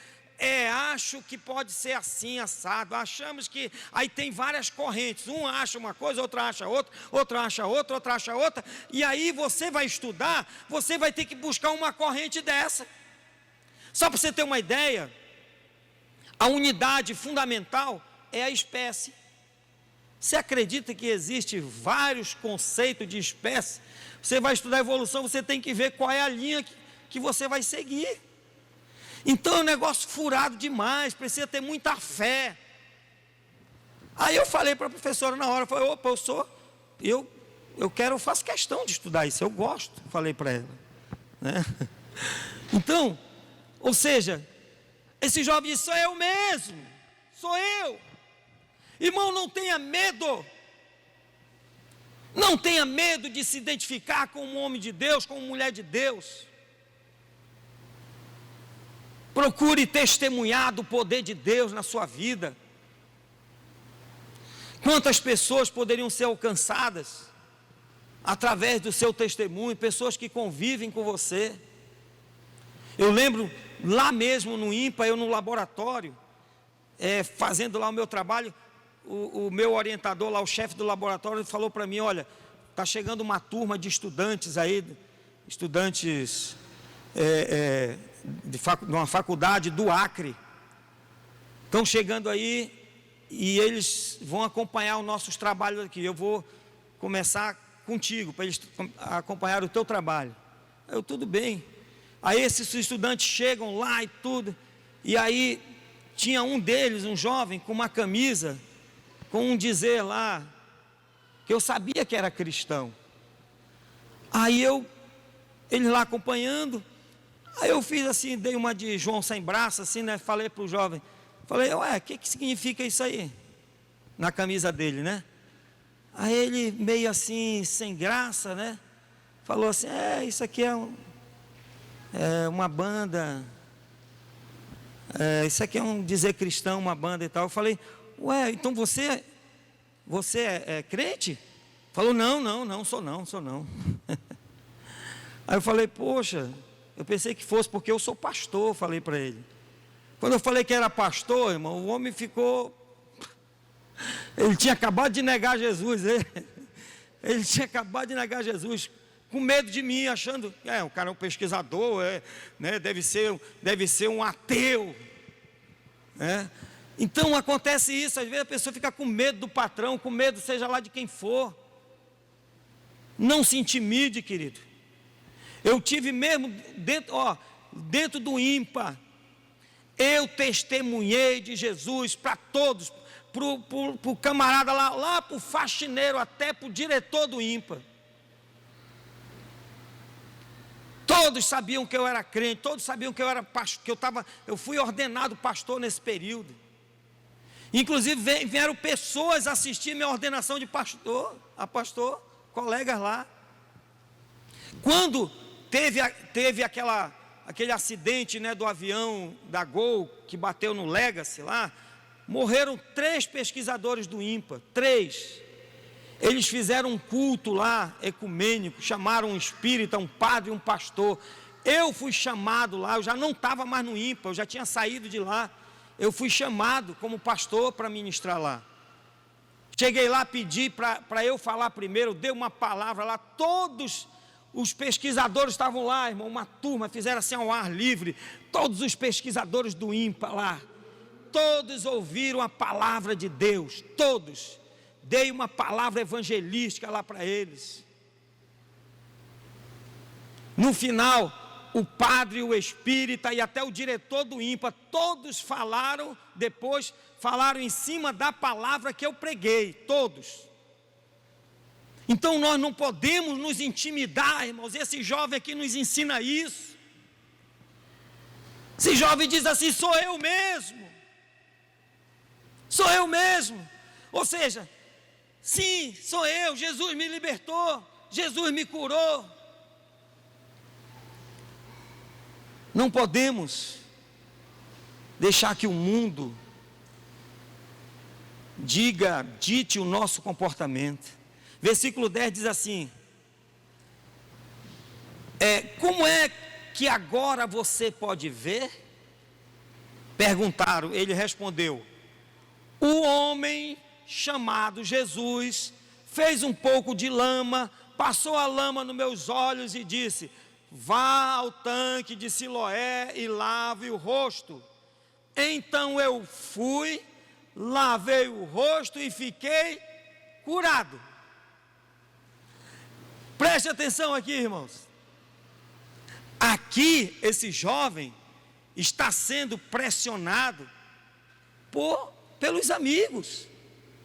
acho que pode ser assim, assado, achamos que, aí tem várias correntes, um acha uma coisa, outro acha outra, outro acha outra, outro acha outra, e aí você vai estudar, você vai ter que buscar uma corrente dessa. Só para você ter uma ideia, a unidade fundamental é a espécie. Você acredita que existe vários conceitos de espécie? Você vai estudar evolução, você tem que ver qual é a linha que você vai seguir. Então é um negócio furado demais, precisa ter muita fé. Aí eu falei para a professora na hora, falei, opa, eu faço questão de estudar isso, eu gosto, falei para ela, né? Então, ou seja, esse jovem disse, sou eu mesmo, sou eu. Irmão, não tenha medo. Não tenha medo de se identificar com um homem de Deus, com uma mulher de Deus. Procure testemunhar do poder de Deus na sua vida. Quantas pessoas poderiam ser alcançadas através do seu testemunho, pessoas que convivem com você. Eu lembro lá mesmo no IMPA, eu no laboratório, fazendo lá o meu trabalho, o meu orientador lá, o chefe do laboratório, falou para mim, olha, está chegando uma turma de estudantes aí, estudantes de uma faculdade do Acre, estão chegando aí e eles vão acompanhar os nossos trabalhos aqui, eu vou começar contigo, para eles acompanhar o teu trabalho. Eu, tudo bem. Aí esses estudantes chegam lá e tudo, e aí tinha um deles, um jovem, com uma camisa, com um dizer lá, que eu sabia que era cristão. Aí ele lá acompanhando, aí eu fiz assim, dei uma de João sem braço, assim, né, falei para o jovem, falei, ué, o que significa isso aí? Na camisa dele, né? Aí ele meio assim, sem graça, né, falou assim, isso aqui é uma banda, isso aqui é um dizer cristão, uma banda e tal. Eu falei, ué, então você é crente? Falou, não, sou não. Aí eu falei, poxa, eu pensei que fosse porque eu sou pastor, falei para ele. Quando eu falei que era pastor, irmão, o homem ficou, ele tinha acabado de negar Jesus, ele tinha acabado de negar Jesus, com medo de mim, achando, o cara é um pesquisador, né, deve ser um ateu, né? Então acontece isso, às vezes a pessoa fica com medo do patrão, com medo seja lá de quem for. Não se intimide, querido. Eu tive mesmo dentro do IMPA, eu testemunhei de Jesus para todos, para o camarada lá para o faxineiro, até para o diretor do IMPA. Todos sabiam que eu era crente, todos sabiam que eu era pastor, eu fui ordenado pastor nesse período. Inclusive vieram pessoas assistir minha ordenação de pastor, colegas lá. Quando teve aquele acidente, né, do avião da Gol, que bateu no Legacy lá, morreram 3 pesquisadores do IMPA, 3. Eles fizeram um culto lá, ecumênico, chamaram um espírita, um padre e um pastor. Eu fui chamado lá, eu já não estava mais no IMPA, eu já tinha saído de lá. Eu fui chamado como pastor para ministrar lá. Cheguei lá, pedi para eu falar primeiro, dei uma palavra lá, todos os pesquisadores estavam lá, irmão, uma turma, fizeram assim ao ar livre, todos os pesquisadores do IMPA lá, todos ouviram a palavra de Deus, todos. Dei uma palavra evangelística lá para eles. No final, o padre, o espírita e até o diretor do IMPA, todos falaram em cima da palavra que eu preguei, todos. Então nós não podemos nos intimidar, irmãos. Esse jovem aqui nos ensina isso. Esse jovem diz assim, sou eu mesmo. Ou seja, sim, sou eu, Jesus me libertou, Jesus me curou. Não podemos deixar que o mundo dite o nosso comportamento. Versículo 10 diz assim: como é que agora você pode ver? Perguntaram, ele respondeu: o homem chamado Jesus fez um pouco de lama, passou a lama nos meus olhos e disse: vá ao tanque de Siloé e lave o rosto. Então eu fui, lavei o rosto e fiquei curado. Preste atenção aqui, irmãos. Aqui, esse jovem está sendo pressionado pelos amigos,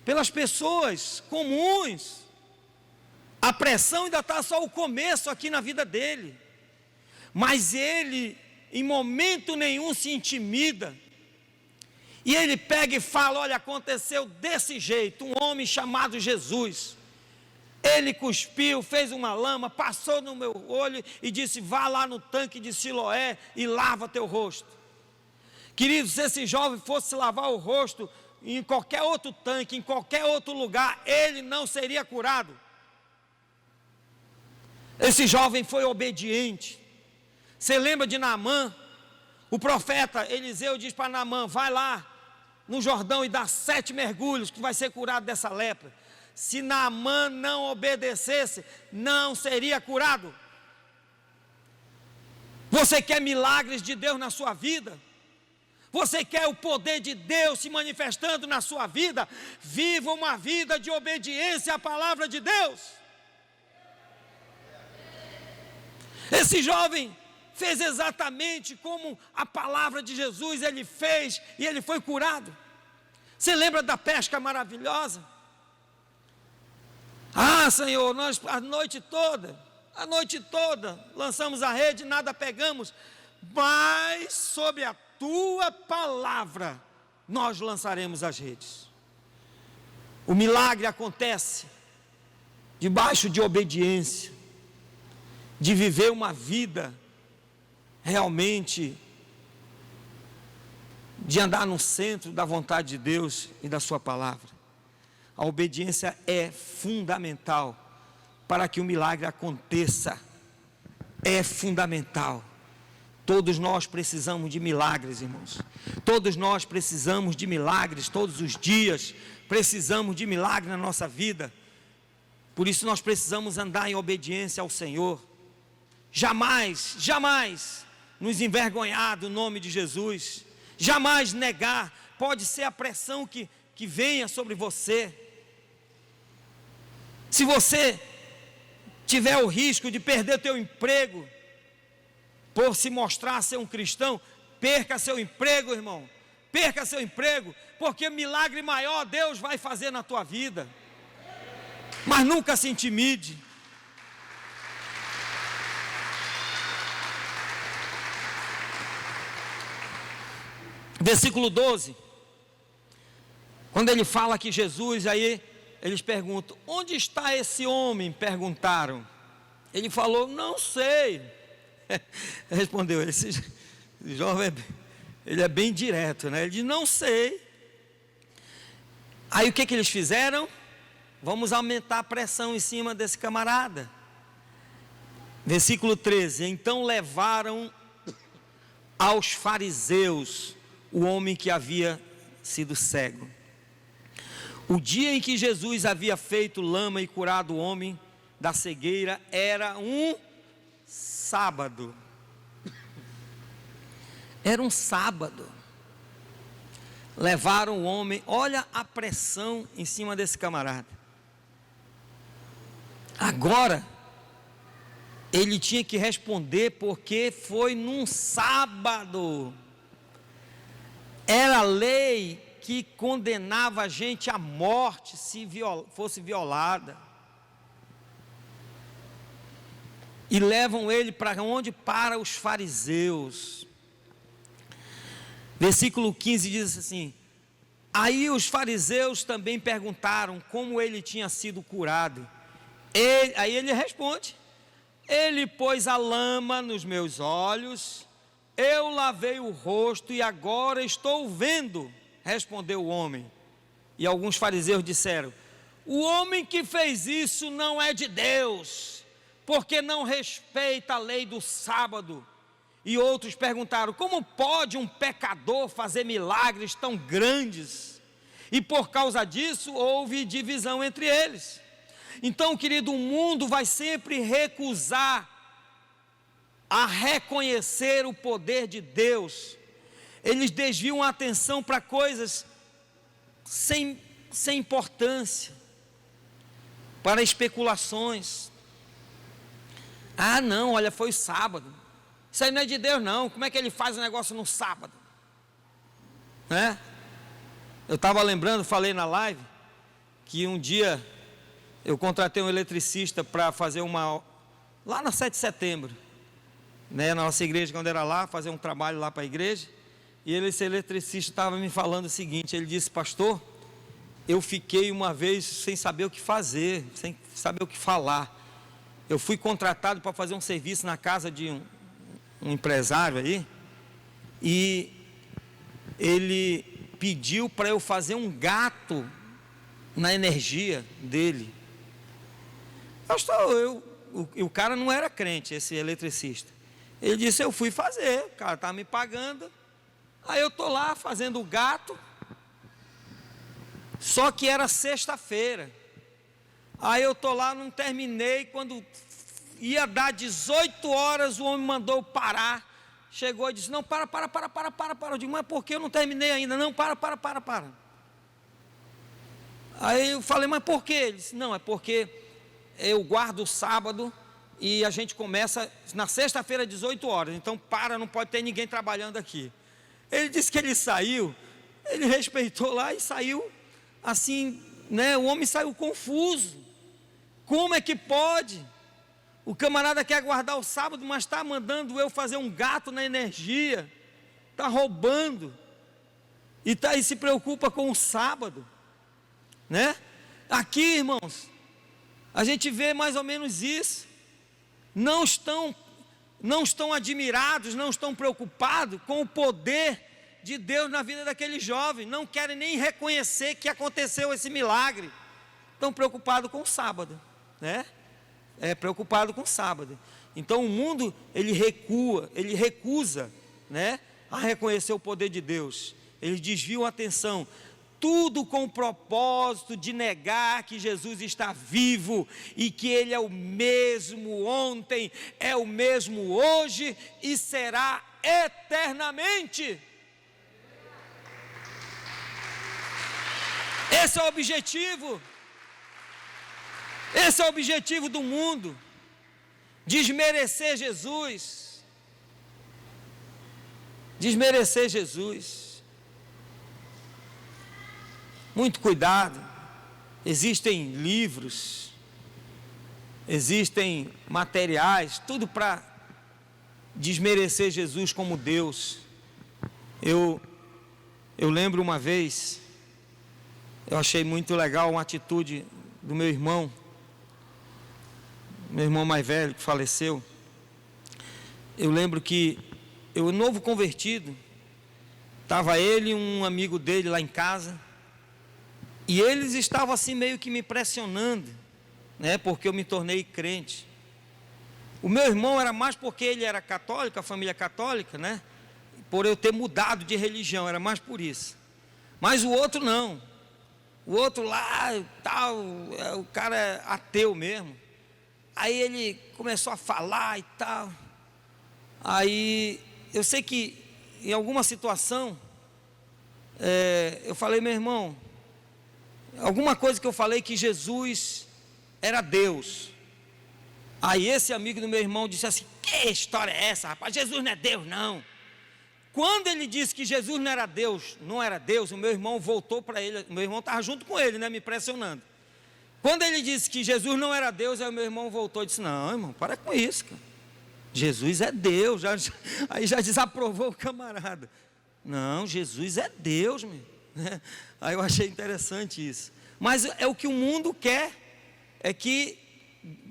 pelas pessoas comuns. A pressão ainda está só o começo aqui na vida dele. Mas ele, em momento nenhum, se intimida. E ele pega e fala: olha, aconteceu desse jeito, um homem chamado Jesus. Ele cuspiu, fez uma lama, passou no meu olho e disse: vá lá no tanque de Siloé e lava teu rosto. Queridos, se esse jovem fosse lavar o rosto em qualquer outro tanque, em qualquer outro lugar, ele não seria curado. Esse jovem foi obediente. Você lembra de Naamã? O profeta Eliseu diz para Naamã: vai lá no Jordão e dá 7 mergulhos que vai ser curado dessa lepra. Se Naamã não obedecesse, não seria curado. Você quer milagres de Deus na sua vida? Você quer o poder de Deus se manifestando na sua vida? Viva uma vida de obediência à palavra de Deus. Esse jovem fez exatamente como a palavra de Jesus ele fez, e ele foi curado. Você lembra da pesca maravilhosa? Ah, Senhor, nós a noite toda lançamos a rede, nada pegamos, mas sob a tua palavra nós lançaremos as redes. O milagre acontece debaixo de obediência, de viver uma vida realmente de andar no centro da vontade de Deus e da sua palavra. A obediência é fundamental para que o milagre aconteça. É fundamental. Todos nós precisamos de milagres, irmãos. Todos nós precisamos de milagres, todos os dias precisamos de milagre na nossa vida. Por isso nós precisamos andar em obediência ao Senhor. Jamais nos envergonhar do nome de Jesus. Jamais negar. Pode ser a pressão que venha sobre você. Se você tiver o risco de perder teu emprego por se mostrar ser um cristão, perca seu emprego, irmão. Perca seu emprego, porque milagre maior Deus vai fazer na tua vida. Mas nunca se intimide. Versículo 12. Quando ele fala que Jesus, aí eles perguntam: onde está esse homem? Perguntaram. Ele falou: não sei. Respondeu, esse jovem, ele é bem direto, né? Ele diz: não sei. Aí o que eles fizeram? Vamos aumentar a pressão em cima desse camarada. Versículo 13. Então levaram aos fariseus o homem que havia sido cego. O dia em que Jesus havia feito lama e curado o homem da cegueira era um sábado. Era um sábado. Levaram o homem, olha a pressão em cima desse camarada. Agora, ele tinha que responder porque foi num sábado. Era a lei que condenava a gente à morte se fosse violada. E levam ele para onde? Para os fariseus. Versículo 15 diz assim: aí os fariseus também perguntaram como ele tinha sido curado. Aí ele responde: ele pôs a lama nos meus olhos eu lavei o rosto e agora estou vendo, respondeu o homem. E alguns fariseus disseram: o homem que fez isso não é de Deus, porque não respeita a lei do sábado. E outros perguntaram: como pode um pecador fazer milagres tão grandes? E por causa disso houve divisão entre eles. Então, querido, o mundo vai sempre recusar a reconhecer o poder de Deus. Eles desviam a atenção para coisas sem importância, para especulações. Ah, não, olha, foi sábado. Isso aí não é de Deus, não. Como é que ele faz o negócio no sábado? Né? Eu estava lembrando, falei na live, que um dia eu contratei um eletricista para fazer lá na 7 de setembro, né, na nossa igreja, quando era lá, fazer um trabalho lá para a igreja. E esse eletricista estava me falando o seguinte, ele disse: pastor, eu fiquei uma vez sem saber o que fazer, sem saber o que falar. Eu fui contratado para fazer um serviço na casa de um empresário aí, e ele pediu para eu fazer um gato na energia dele. Pastor, o cara não era crente, esse eletricista. Ele disse: eu fui fazer, o cara estava me pagando, aí eu estou lá fazendo o gato, só que era sexta-feira, aí eu estou lá, não terminei, quando ia dar 18 horas, o homem mandou parar, chegou e disse: não, para, eu digo: mas por que eu não terminei ainda? Não, para. Aí eu falei: mas por quê? Ele disse: não, é porque eu guardo o sábado e a gente começa na sexta-feira, 18 horas, então não pode ter ninguém trabalhando aqui. Ele disse que ele saiu, ele respeitou lá e saiu assim, né? O homem saiu confuso. Como é que pode? O camarada quer guardar o sábado, mas está mandando eu fazer um gato na energia, está roubando, e se preocupa com o sábado, né? Aqui, irmãos, a gente vê mais ou menos isso. Não estão admirados, não estão preocupados com o poder de Deus na vida daquele jovem, não querem nem reconhecer que aconteceu esse milagre, estão preocupados com o sábado, né? Preocupado com o sábado. Então o mundo, ele recusa, né, a reconhecer o poder de Deus. Eles desviam a atenção, tudo com o propósito de negar que Jesus está vivo e que Ele é o mesmo ontem, é o mesmo hoje e será eternamente. Esse é o objetivo. Esse é o objetivo do mundo: desmerecer Jesus. Desmerecer Jesus. Muito cuidado. Existem livros, existem materiais, tudo para desmerecer Jesus como Deus. Eu lembro uma vez, eu achei muito legal uma atitude do meu irmão mais velho, que faleceu. Eu lembro que eu, novo convertido, estava ele e um amigo dele lá em casa, e eles estavam assim meio que me pressionando, né, porque eu me tornei crente. O meu irmão era mais porque ele era católico, a família católica, né, por eu ter mudado de religião, era mais por isso. Mas o outro não. O outro lá, tal, o cara é ateu mesmo. Aí ele começou a falar e tal. Aí eu sei que em alguma situação eu falei: meu irmão, alguma coisa que eu falei que Jesus era Deus. Aí esse amigo do meu irmão disse assim: que história é essa, rapaz? Jesus não é Deus, não. Quando ele disse que Jesus não era Deus, o meu irmão voltou para ele. O meu irmão estava junto com ele, né, me pressionando. Quando ele disse que Jesus não era Deus, aí o meu irmão voltou e disse: não, irmão, para com isso, cara. Jesus é Deus. Aí já desaprovou o camarada. Não, Jesus é Deus, meu. Aí eu achei interessante isso. Mas é o que o mundo quer, é que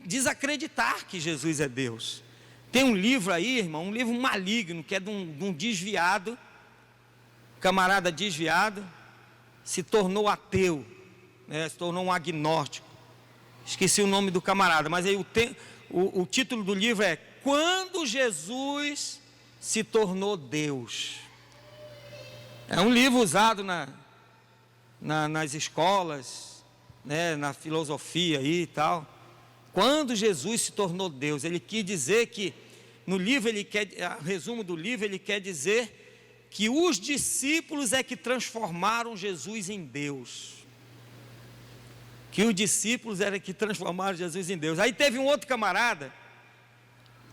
desacreditar que Jesus é Deus. Tem um livro aí, irmão, um livro maligno, que é de um desviado, camarada desviado, se tornou ateu, né, se tornou um agnóstico. Esqueci o nome do camarada, mas aí o título do livro é Quando Jesus se tornou Deus. É um livro usado nas escolas, né, na filosofia aí e tal. Quando Jesus se tornou Deus, ele quis dizer que, no livro, resumo do livro, ele quer dizer que os discípulos é que transformaram Jesus em Deus. Que os discípulos eram que transformaram Jesus em Deus. Aí teve um outro camarada,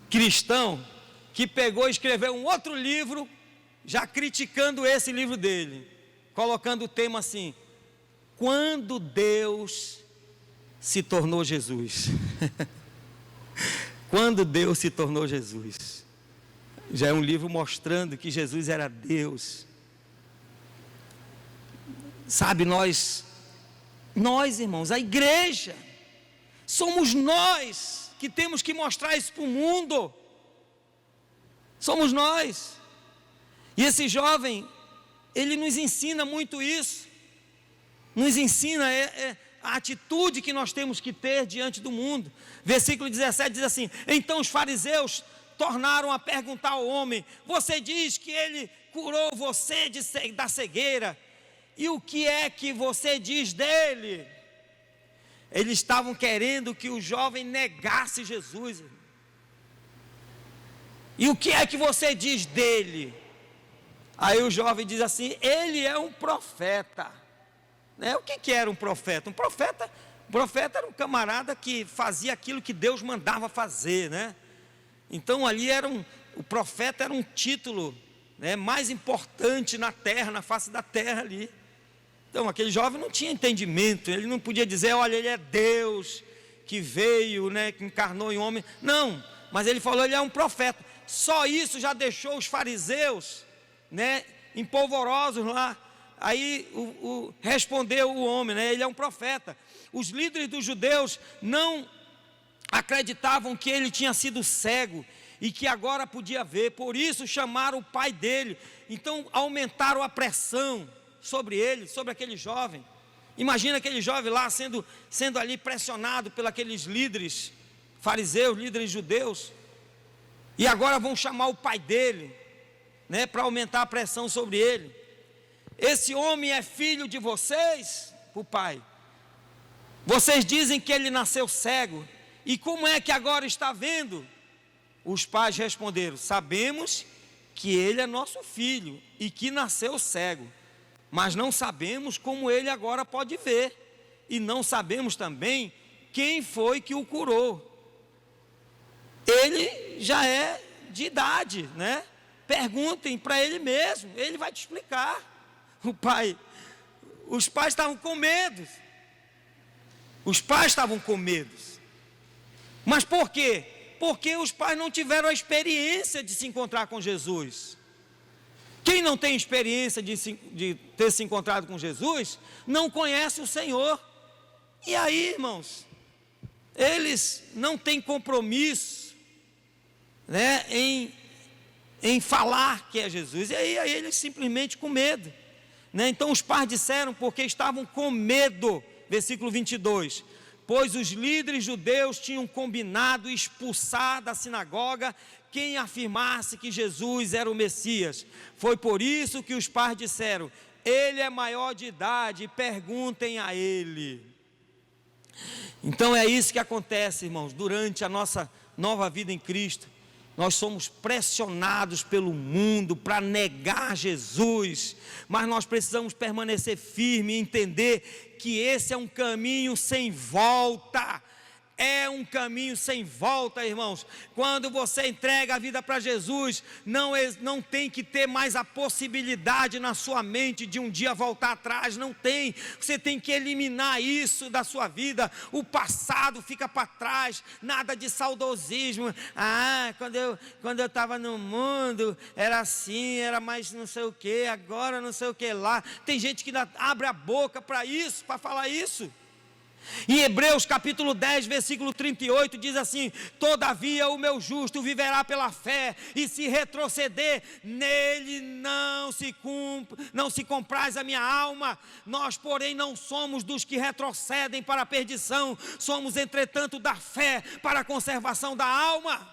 cristão, que pegou e escreveu um outro livro, já criticando esse livro dele, colocando o tema assim: quando Deus se tornou Jesus. Quando Deus se tornou Jesus. Já é um livro mostrando que Jesus era Deus. Sabe, nós irmãos, a igreja, somos nós que temos que mostrar isso para o mundo. Somos nós. E esse jovem, ele nos ensina muito isso. Nos ensina a atitude que nós temos que ter diante do mundo. Versículo 17 diz assim: então os fariseus tornaram a perguntar ao homem: você diz que ele curou você da cegueira, e o que é que você diz dele? Eles estavam querendo que o jovem negasse Jesus. E o que é que você diz dele? Aí o jovem diz assim: ele é um profeta. Né? O que era um profeta? Um profeta era um camarada que fazia aquilo que Deus mandava fazer, né? Então ali o profeta era um título, né, mais importante na terra, na face da terra ali. Então aquele jovem não tinha entendimento, ele não podia dizer: olha, ele é Deus que veio, né, que encarnou em homem. Não, mas ele falou: ele é um profeta. Só isso já deixou os fariseus, né, empolvorosos lá. Aí respondeu o homem, né, ele é um profeta. Os líderes dos judeus não acreditavam que ele tinha sido cego e que agora podia ver, por isso chamaram o pai dele. Então aumentaram a pressão sobre ele, sobre aquele jovem. Imagina aquele jovem lá sendo ali pressionado pelos aqueles líderes fariseus, líderes judeus, e agora vão chamar o pai dele, né, para aumentar a pressão sobre ele. Esse homem é filho de vocês? O pai: vocês dizem que ele nasceu cego, e como é que agora está vendo? Os pais responderam: sabemos que ele é nosso filho e que nasceu cego, mas não sabemos como ele agora pode ver, e não sabemos também quem foi que o curou. Ele já é de idade, né? Perguntem para ele mesmo, ele vai te explicar. Os pais estavam com medo. Os pais estavam com medo. Mas por quê? Porque os pais não tiveram a experiência de se encontrar com Jesus. Quem não tem experiência de ter se encontrado com Jesus, não conhece o Senhor. E aí, irmãos, eles não têm compromisso, né, em falar que é Jesus. E aí eles simplesmente com medo, né? Então os pais disseram, porque estavam com medo. Versículo 22: pois os líderes judeus tinham combinado expulsar da sinagoga quem afirmasse que Jesus era o Messias. Foi por isso que os pais disseram: ele é maior de idade, perguntem a ele. Então é isso que acontece, irmãos, durante a nossa nova vida em Cristo. Nós somos pressionados pelo mundo para negar Jesus, mas nós precisamos permanecer firme e entender que esse é um caminho sem volta. É um caminho sem volta, irmãos. Quando você entrega a vida para Jesus, não tem que ter mais a possibilidade na sua mente de um dia voltar atrás. Não tem. Você tem que eliminar isso da sua vida. O passado fica para trás. Nada de saudosismo. Quando eu estava no mundo era assim, era mais não sei o que, agora não sei o que lá. Tem gente que abre a boca para isso, para falar isso. Em Hebreus capítulo 10, versículo 38, diz assim: todavia o meu justo viverá pela fé, e se retroceder, nele não se compraz a minha alma. Nós, porém, não somos dos que retrocedem para a perdição, somos, entretanto, da fé para a conservação da alma.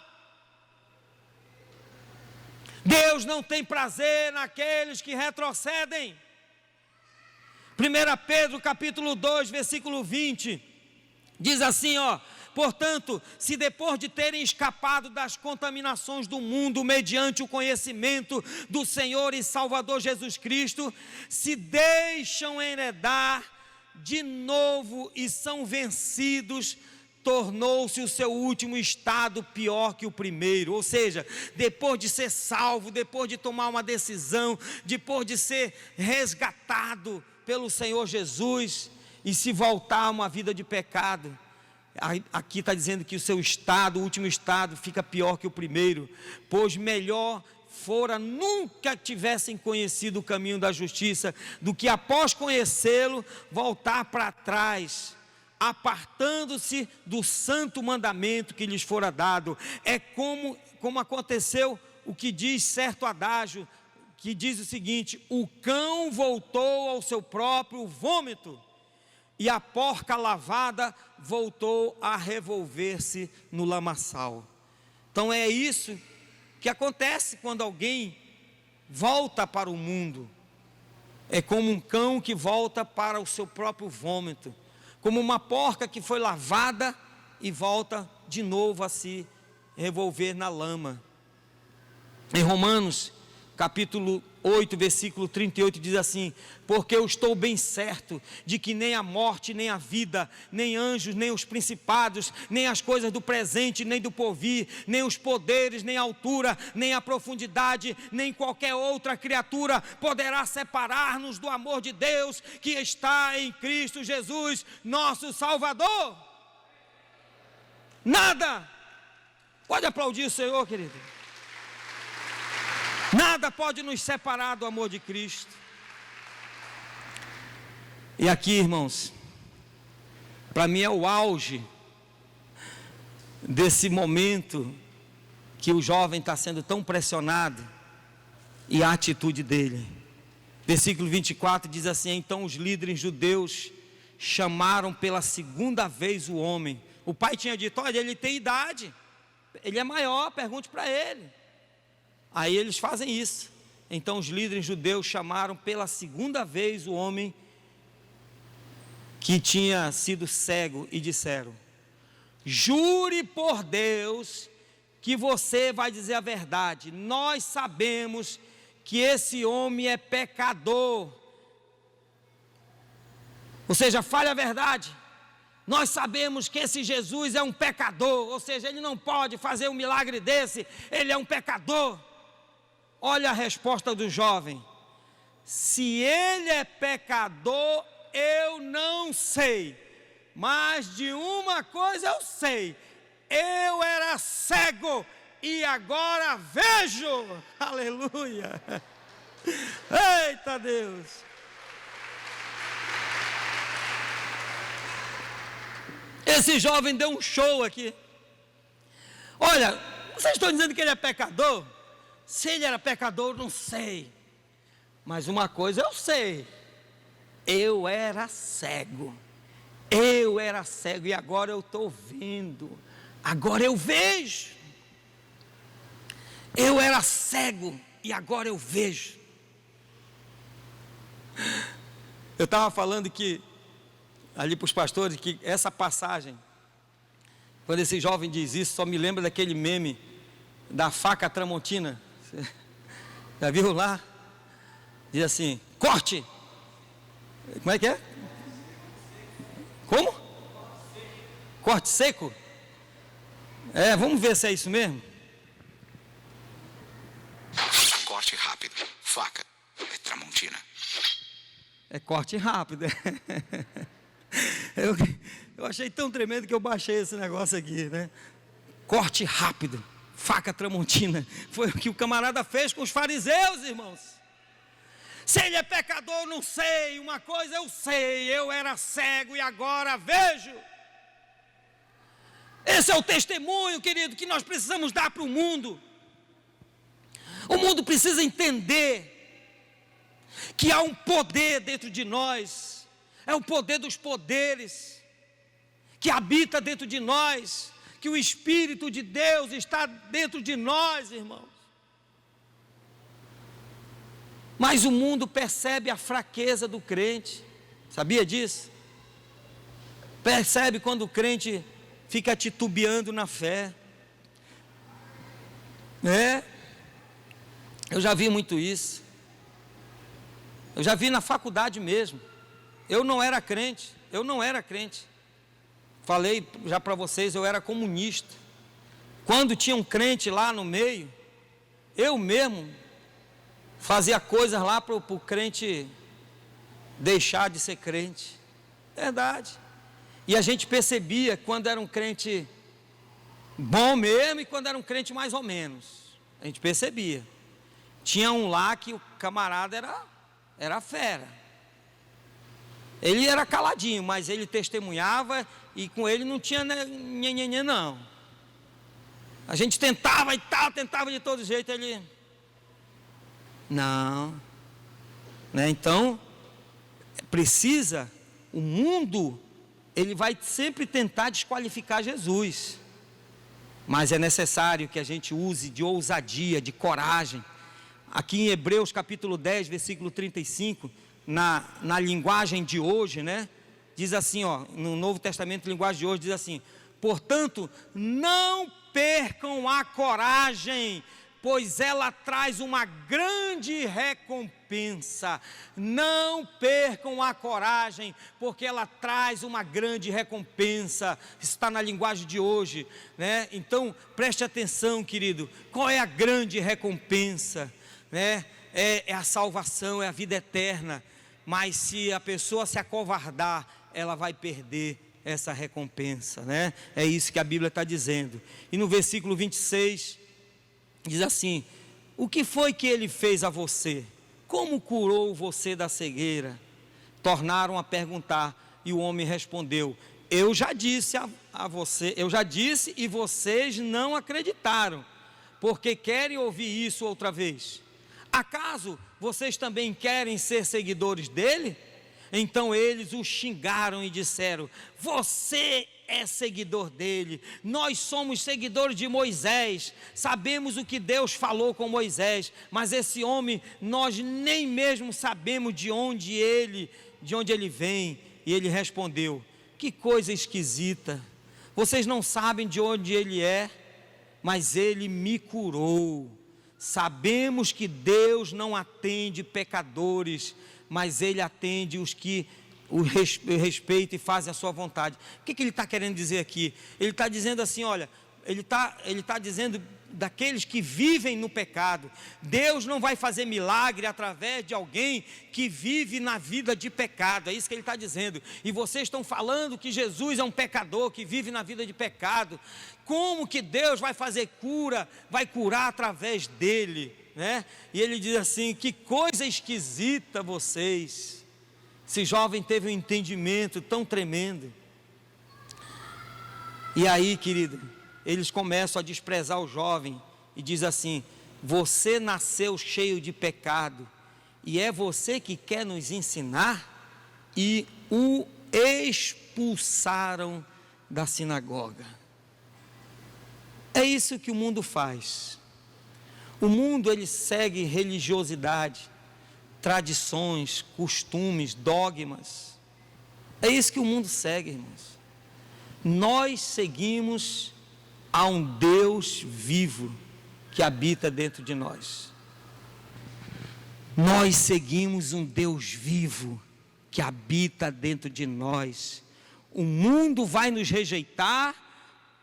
Deus não tem prazer naqueles que retrocedem. 1 Pedro capítulo 2, versículo 20, diz assim, portanto, se depois de terem escapado das contaminações do mundo, mediante o conhecimento do Senhor e Salvador Jesus Cristo, se deixam enredar de novo e são vencidos, tornou-se o seu último estado pior que o primeiro. Ou seja, depois de ser salvo, depois de tomar uma decisão, depois de ser resgatado pelo Senhor Jesus, e se voltar a uma vida de pecado, aqui está dizendo que o seu estado, o último estado, fica pior que o primeiro, pois melhor fora nunca tivessem conhecido o caminho da justiça, do que após conhecê-lo, voltar para trás, apartando-se do santo mandamento que lhes fora dado. É como aconteceu o que diz certo adágio, que diz o seguinte: o cão voltou ao seu próprio vômito, e a porca lavada voltou a revolver-se no lamaçal. Então é isso que acontece quando alguém volta para o mundo. É como um cão que volta para o seu próprio vômito, como uma porca que foi lavada e volta de novo a se revolver na lama. Em Romanos capítulo 8, versículo 38, diz assim: porque eu estou bem certo de que nem a morte, nem a vida, nem anjos, nem os principados, nem as coisas do presente, nem do porvir, nem os poderes, nem a altura, nem a profundidade, nem qualquer outra criatura poderá separar-nos do amor de Deus que está em Cristo Jesus, nosso Salvador. Nada. Pode aplaudir o Senhor, querido. Nada pode nos separar do amor de Cristo. E aqui, irmãos, para mim é o auge desse momento que o jovem está sendo tão pressionado, e a atitude dele. Versículo 24 diz assim: então os líderes judeus chamaram pela segunda vez o homem. O pai tinha dito: olha, ele tem idade, ele é maior, pergunte para ele. Aí eles fazem isso. Então os líderes judeus chamaram pela segunda vez o homem que tinha sido cego e disseram: jure por Deus que você vai dizer a verdade. Nós sabemos que esse homem é pecador. Ou seja, fale a verdade. Nós sabemos que esse Jesus é um pecador, ou seja, ele não pode fazer um milagre desse, ele é um pecador. Olha a resposta do jovem: se ele é pecador, eu não sei, mas de uma coisa eu sei: eu era cego e agora vejo. Aleluia! Eita Deus! Esse jovem deu um show aqui. Olha, vocês estão dizendo que ele é pecador? Se ele era pecador, não sei, mas uma coisa eu sei: eu era cego e agora eu estou vendo, agora eu vejo. Eu era cego e agora eu vejo. Eu estava falando que, ali para os pastores, que essa passagem, quando esse jovem diz isso, só me lembra daquele meme da faca tramontina. Já viu lá? Diz assim: corte. Como é que é? Como? Corte seco? Vamos ver se é isso mesmo. Corte rápido. Faca. É tramontina. É corte rápido. Eu achei tão tremendo que eu baixei esse negócio aqui, né? Corte rápido. Faca tramontina. Foi o que o camarada fez com os fariseus, irmãos. Se ele é pecador, não sei. Uma coisa eu sei, eu era cego e agora vejo. Esse é o testemunho, querido, que nós precisamos dar para o mundo. O mundo precisa entender que há um poder dentro de nós, é o poder dos poderes, que habita dentro de nós, que o Espírito de Deus está dentro de nós, irmãos. Mas o mundo percebe a fraqueza do crente, sabia disso? Percebe quando o crente fica titubeando na fé. Eu já vi muito isso. Eu já vi na faculdade mesmo. Eu não era crente. Falei já para vocês, eu era comunista. Quando tinha um crente lá no meio, eu mesmo fazia coisas lá para o crente deixar de ser crente. Verdade. E a gente percebia quando era um crente bom mesmo e quando era um crente mais ou menos. A gente percebia. Tinha um lá que o camarada era fera. Ele era caladinho, mas ele testemunhava e com ele não tinha nhenhenhen não. A gente tentava e tal, tentava de todo jeito, ele... Não. Então, precisa, o mundo, ele vai sempre tentar desqualificar Jesus. Mas é necessário que a gente use de ousadia, de coragem. Aqui em Hebreus capítulo 10, versículo 35, na linguagem de hoje, diz assim, no Novo Testamento, linguagem de hoje, diz assim: portanto, não percam a coragem, pois ela traz uma grande recompensa. Não percam a coragem, porque ela traz uma grande recompensa. Isso está na linguagem de hoje, Então, preste atenção, querido. Qual é a grande recompensa? É a salvação, é a vida eterna. Mas se a pessoa se acovardar, ela vai perder essa recompensa, É isso que a Bíblia está dizendo. E no versículo 26, diz assim: o que foi que ele fez a você? Como curou você da cegueira? Tornaram a perguntar, e o homem respondeu: eu já disse a você, eu já disse e vocês não acreditaram, porque querem ouvir isso outra vez. Acaso vocês também querem ser seguidores dele? Então eles o xingaram e disseram: você é seguidor dele, nós somos seguidores de Moisés, sabemos o que Deus falou com Moisés, mas esse homem nós nem mesmo sabemos de onde ele vem. E ele respondeu: que coisa esquisita, vocês não sabem de onde ele é, mas ele me curou. Sabemos que Deus não atende pecadores, mas ele atende os que o respeitam e fazem a sua vontade. O que ele está querendo dizer aqui? Ele está dizendo assim, olha, ele está dizendo daqueles que vivem no pecado. Deus não vai fazer milagre através de alguém que vive na vida de pecado. É isso que ele está dizendo. E vocês estão falando que Jesus é um pecador que vive na vida de pecado. Como que Deus vai fazer vai curar através dele, E ele diz assim: que coisa esquisita vocês. Esse jovem teve um entendimento tão tremendo. E aí, querido, eles começam a desprezar o jovem e diz assim: você nasceu cheio de pecado e é você que quer nos ensinar? E o expulsaram da sinagoga. É isso que o mundo faz. O mundo, ele segue religiosidade, tradições, costumes, dogmas. É isso que o mundo segue, irmãos. Nós seguimos a um Deus vivo que habita dentro de nós. Nós seguimos um Deus vivo que habita dentro de nós. O mundo vai nos rejeitar,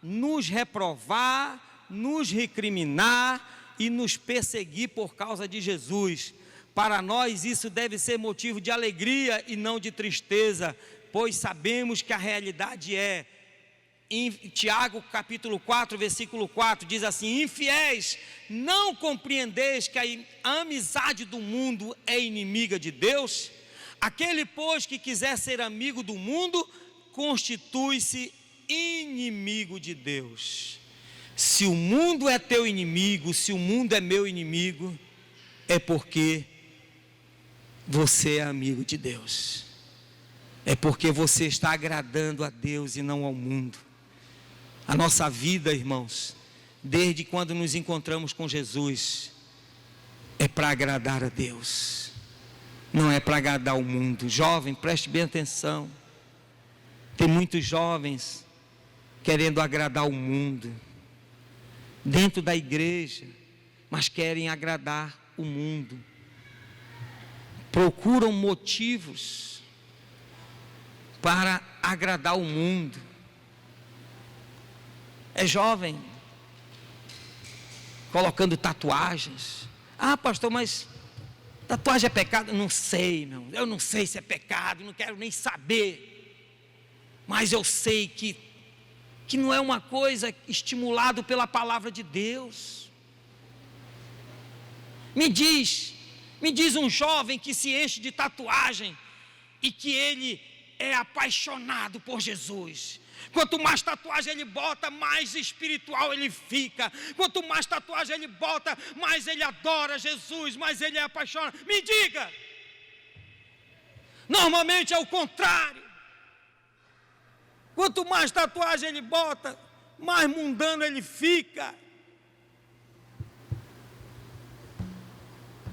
nos reprovar, nos recriminar e nos perseguir por causa de Jesus. Para nós isso deve ser motivo de alegria e não de tristeza, pois sabemos que a realidade é em Tiago capítulo 4, versículo 4, diz assim: infiéis, não compreendeis que a amizade do mundo é inimiga de Deus? Aquele, pois, que quiser ser amigo do mundo, constitui-se inimigo de Deus. Se o mundo é teu inimigo, se o mundo é meu inimigo, é porque você é amigo de Deus. É porque você está agradando a Deus e não ao mundo. A nossa vida, irmãos, desde quando nos encontramos com Jesus, é para agradar a Deus, não é para agradar o mundo. Jovem, preste bem atenção. Tem muitos jovens querendo agradar o mundo, dentro da igreja, mas querem agradar o mundo. Procuram motivos para agradar o mundo. É jovem colocando tatuagens. Ah, pastor, mas tatuagem é pecado? Não sei, meu. Eu não sei se é pecado, não quero nem saber. Mas eu sei que não é uma coisa estimulado pela palavra de Deus. Me diz um jovem que se enche de tatuagem e que ele é apaixonado por Jesus. Quanto mais tatuagem ele bota, mais espiritual ele fica. Quanto mais tatuagem ele bota, mais ele adora Jesus, mais ele é apaixonado. Me diga! Normalmente é o contrário. Quanto mais tatuagem ele bota, mais mundano ele fica.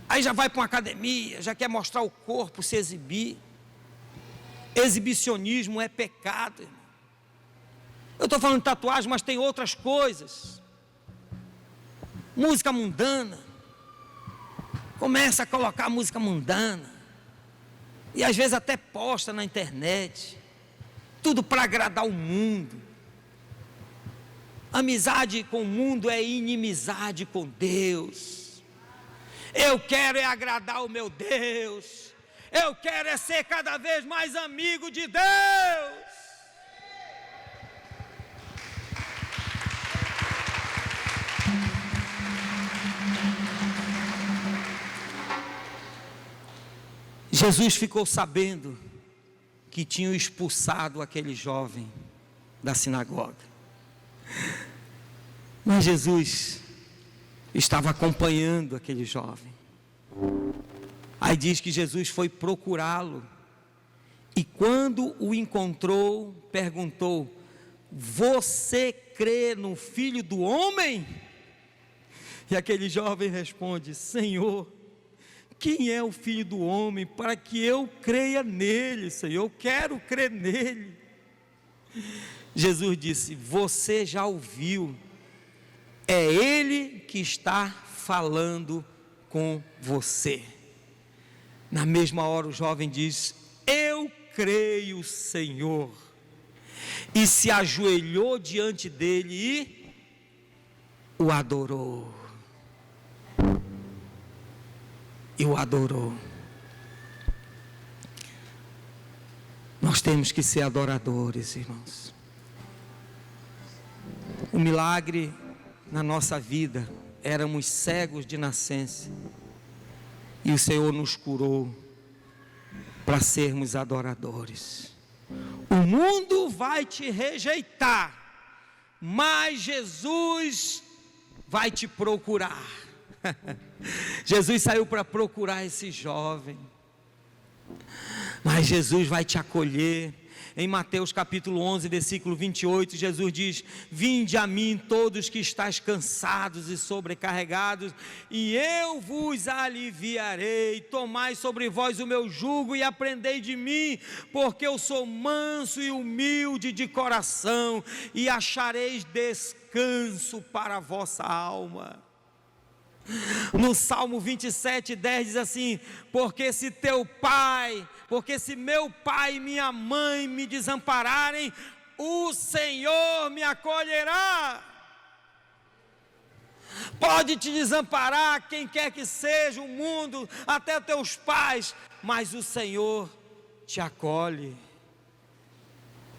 Aí já vai para uma academia, já quer mostrar o corpo, se exibir. Exibicionismo é pecado, irmão. Eu estou falando de tatuagem, mas tem outras coisas. Música mundana. Começa a colocar música mundana. E às vezes até posta na internet. Tudo para agradar o mundo. Amizade com o mundo é inimizade com Deus. Eu quero é agradar o meu Deus. Eu quero é ser cada vez mais amigo de Deus. Jesus ficou sabendo que tinham expulsado aquele jovem da sinagoga. Mas Jesus estava acompanhando aquele jovem. Aí diz que Jesus foi procurá-lo. E quando o encontrou, perguntou: você crê no Filho do Homem? E aquele jovem responde: Senhor, quem é o Filho do Homem para que eu creia nele, Senhor? Eu quero crer nele. Jesus disse: você já ouviu, é ele que está falando com você. Na mesma hora o jovem diz: eu creio, Senhor. E se ajoelhou diante dele e o adorou. E o adorou. Nós temos que ser adoradores, irmãos. O milagre na nossa vida, éramos cegos de nascença, e o Senhor nos curou para sermos adoradores. O mundo vai te rejeitar, mas Jesus vai te procurar. Jesus saiu para procurar esse jovem, mas Jesus vai te acolher. Em Mateus capítulo 11, versículo 28, Jesus diz: vinde a mim todos que estáis cansados e sobrecarregados, e eu vos aliviarei. Tomai sobre vós o meu jugo e aprendei de mim, porque eu sou manso e humilde de coração, e achareis descanso para a vossa alma. No Salmo 27, 10 diz assim: porque se meu pai e minha mãe me desampararem, o Senhor me acolherá. Pode te desamparar quem quer que seja, o mundo, até teus pais, mas o Senhor te acolhe.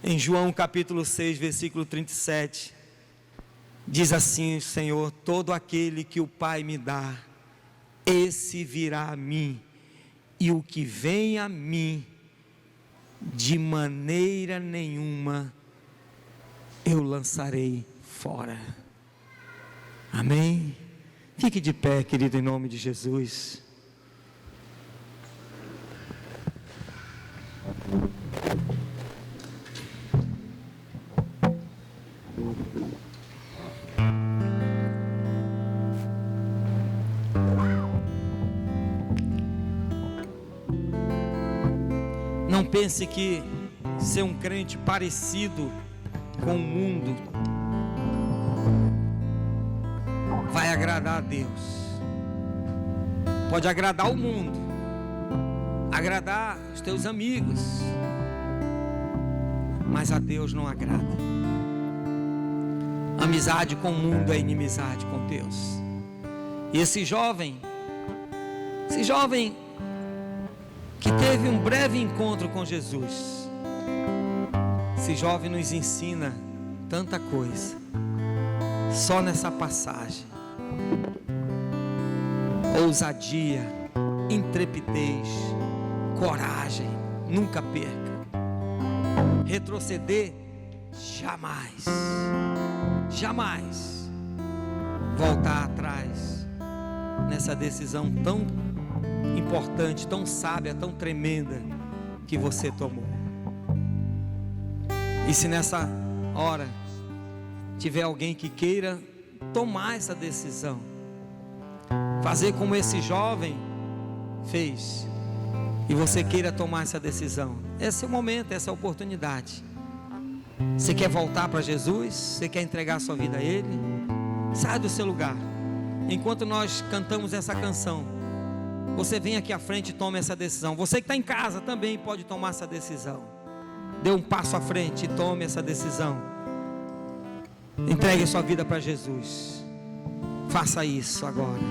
Em João capítulo 6, versículo 37, diz assim o Senhor: todo aquele que o Pai me dá, esse virá a mim, e o que vem a mim, de maneira nenhuma eu lançarei fora. Amém? Fique de pé, querido, em nome de Jesus. Não pense que ser um crente parecido com o mundo vai agradar a Deus. Pode agradar o mundo, agradar os teus amigos, mas a Deus não agrada. Amizade com o mundo é inimizade com Deus. E esse jovem que teve um breve encontro com Jesus, esse jovem nos ensina tanta coisa, só nessa passagem: ousadia, intrepidez, coragem, nunca perca. Retroceder, jamais, jamais. Voltar atrás nessa decisão tão importante, tão sábia, tão tremenda que você tomou. E se nessa hora tiver alguém que queira tomar essa decisão, fazer como esse jovem fez, e você queira tomar essa decisão, esse é o momento, essa é a oportunidade. Você quer voltar para Jesus? Você quer entregar a sua vida a Ele? Sai do seu lugar. Enquanto nós cantamos essa canção, você vem aqui à frente e toma essa decisão. Você que está em casa também pode tomar essa decisão. Dê um passo à frente e tome essa decisão. Entregue a sua vida para Jesus. Faça isso agora.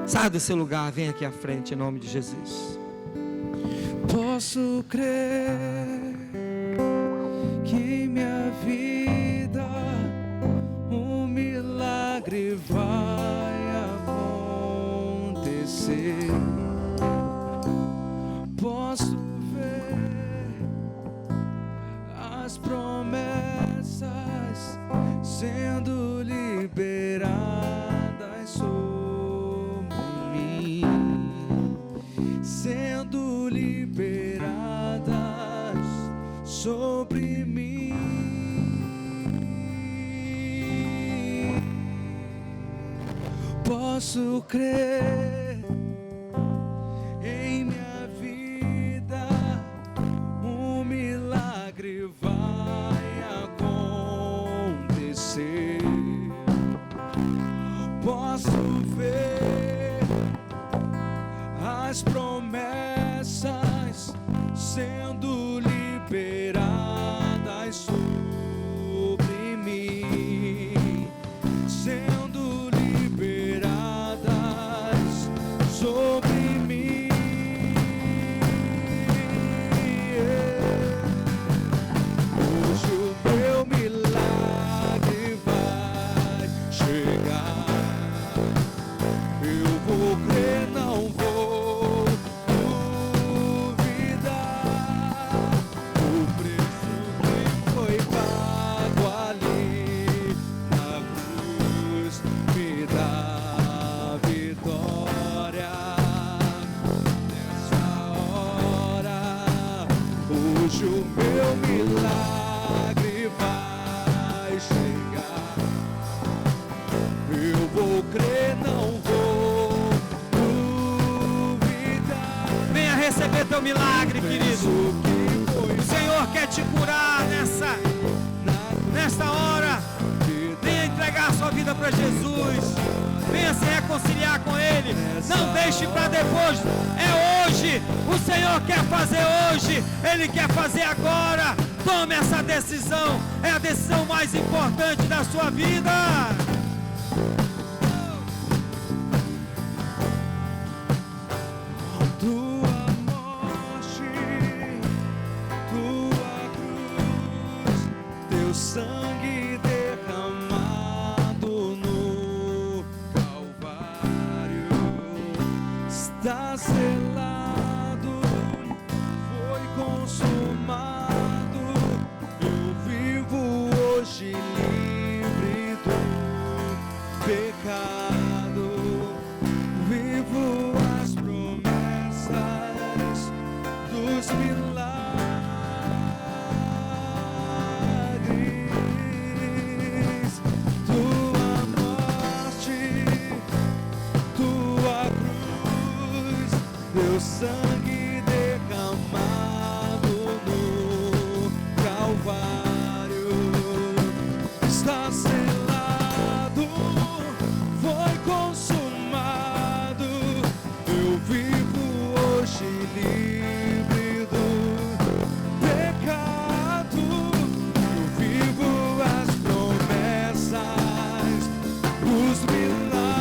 Saia do seu lugar, vem aqui à frente em nome de Jesus. Posso crer que minha vida um milagre vai acontecer. Posso ver as promessas sendo liberadas sobre mim, sendo liberadas sobre mim. Posso crer em minha vida, um milagre vai acontecer. Posso ver as promessas sendo liberadas sobre mim, sendo liberadas sobre mim. Hoje o meu milagre vai chegar. Eu vou crer, não vou duvidar. O preço que foi pago ali na cruz me dá vitória nessa hora. Hoje o meu milagre vai chegar. Eu vou crer, não vou duvidar. Venha receber teu milagre, querido. O Senhor quer te curar nesta hora. Venha entregar a sua vida para Jesus. Venha se reconciliar com Ele. Não deixe para depois. É hoje. O Senhor quer fazer hoje. Ele quer fazer agora. Tome essa decisão. É a decisão mais importante da sua vida. Tua morte, tua cruz teu sangue derramado no Calvário está selado, foi consumado. Eu vivo hoje livre do pecado, vivo as promessas dos milagres. Tua morte, tua cruz, teu sangue derramado no Calvário está selado, foi consumado. Eu vivo hoje livre do pecado, eu vivo as promessas dos milagres.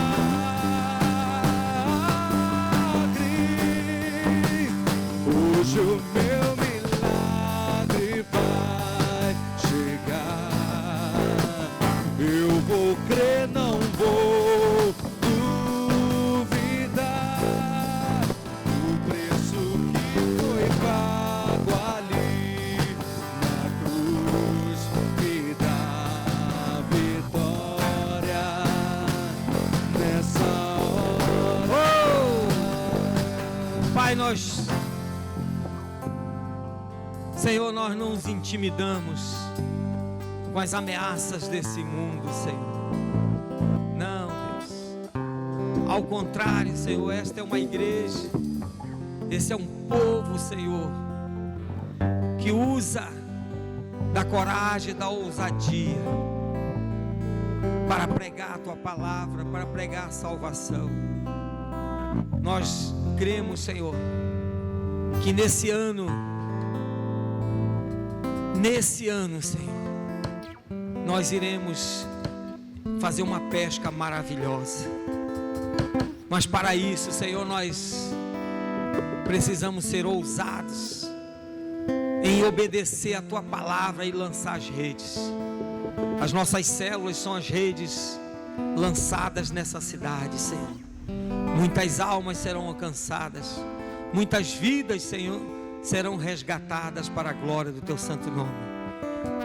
Hoje o meu milagre vai chegar. Eu vou crer, não vou duvidar. O preço que foi pago ali na cruz me dá vitória nessa hora. Pai, Senhor, nós não nos intimidamos com as ameaças desse mundo, Senhor. Não, Deus. Ao contrário, Senhor, esta é uma igreja, esse é um povo, Senhor, que usa da coragem, da ousadia para pregar a Tua palavra, para pregar a salvação. Nós cremos, Senhor, que nesse ano, Senhor, nós iremos fazer uma pesca maravilhosa. Mas para isso, Senhor, nós precisamos ser ousados em obedecer a Tua palavra e lançar as redes. As nossas células são as redes lançadas nessa cidade, Senhor. Muitas almas serão alcançadas, muitas vidas, Senhor, serão resgatadas para a glória do Teu santo nome.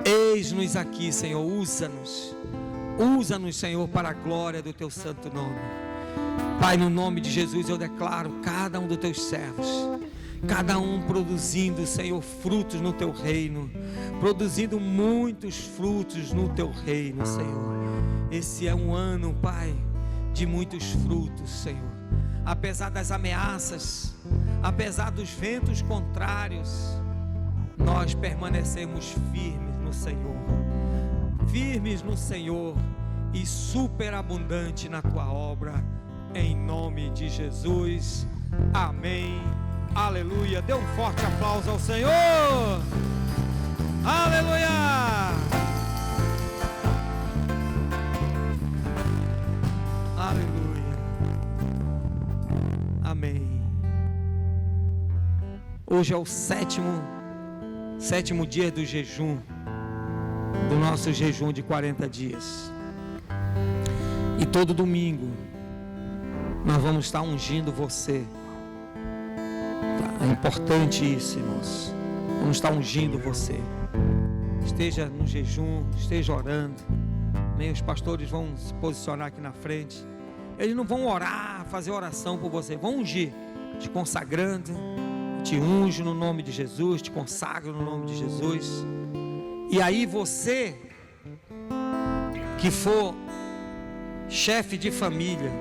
Eis-nos aqui, Senhor, usa-nos, Senhor, para a glória do Teu santo nome. Pai, no nome de Jesus eu declaro cada um dos Teus servos, cada um produzindo, Senhor, frutos no Teu reino, produzindo muitos frutos no Teu reino, Senhor. Esse é um ano, Pai, de muitos frutos, Senhor. Apesar das ameaças, apesar dos ventos contrários, nós permanecemos firmes no Senhor e superabundante na Tua obra, em nome de Jesus, amém, aleluia. Dê um forte aplauso ao Senhor, aleluia, aleluia, amém. Hoje é o sétimo dia do jejum, do nosso jejum de 40 dias. E todo domingo nós vamos estar ungindo você. É importante isso, irmãos. Vamos estar ungindo você. Esteja no jejum, esteja orando. Os pastores vão se posicionar aqui na frente. Eles não vão orar, fazer oração por você, vão ungir, te consagrando. Te unjo no nome de Jesus, te consagro no nome de Jesus. E aí você que for chefe de família,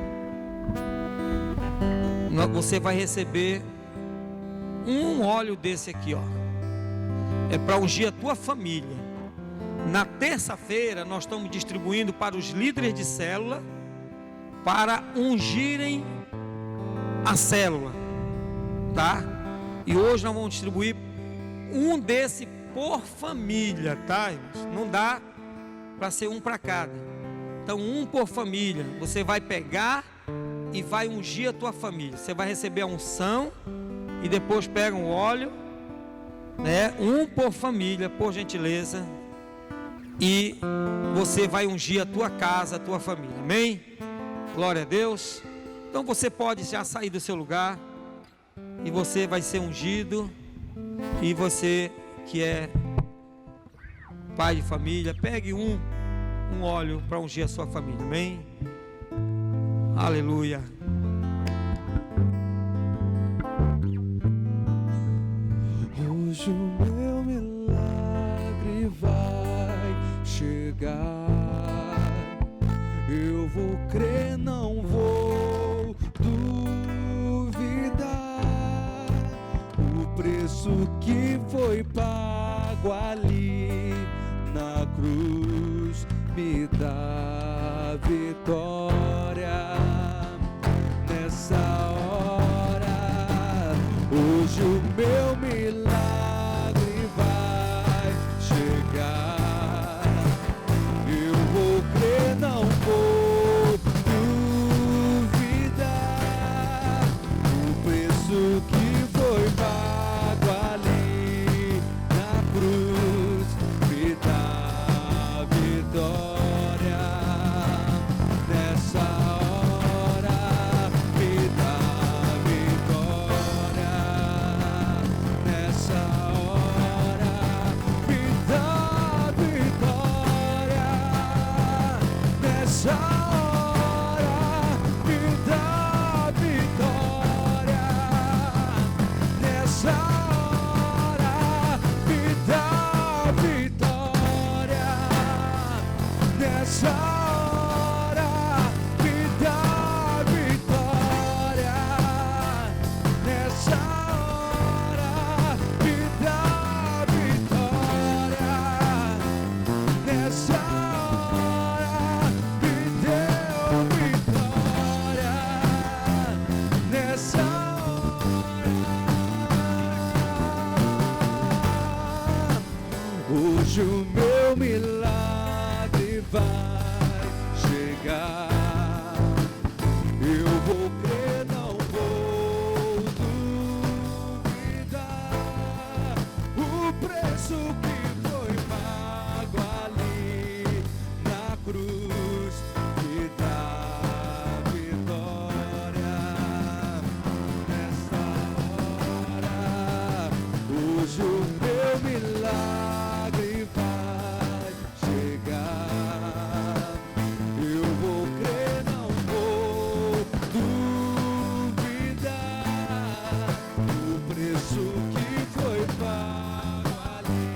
você vai receber um óleo desse aqui, ó. É para ungir a tua família. Na terça-feira nós estamos distribuindo para os líderes de célula, para ungirem a célula, tá? E hoje nós vamos distribuir um desse por família, tá, irmãos? Não dá para ser um para cada. Então, um por família. Você vai pegar e vai ungir a tua família. Você vai receber a unção e depois pega um óleo, né? Um por família, por gentileza. e você vai ungir a tua casa, a tua família, amém? Glória a Deus. Então você pode já sair do seu lugar, e você vai ser ungido, e você que é pai de família, pegue um óleo para ungir a sua família, amém? Aleluia. Hoje o meu milagre vai chegar. Eu vou crer, não vou duvidar. O preço que foi pago ali na cruz me dá vitória. Nessa hora, hoje o meu milagre vai chegar. Eu vou crer, não vou duvidar. O preço que foi pago ali na cruz me dá vitória. Nessa hora me dá vitória. Nessa hora me dá vitória. Nessa hora me dá vitória. Nessa hora me dá vitória. Nessa hora me dá vitória. Nessa hora me dá vitória. Nessa hora me deu vitória. Nessa hora, hoje o meu milagre vai chegar. Eu vou crer, não vou duvidar. O preço que foi pago ali na cruz me dá vitória. Nessa hora, hoje o meu milagre vai chegar. Eu vou crer, não vou duvidar. O preço que foi pago ali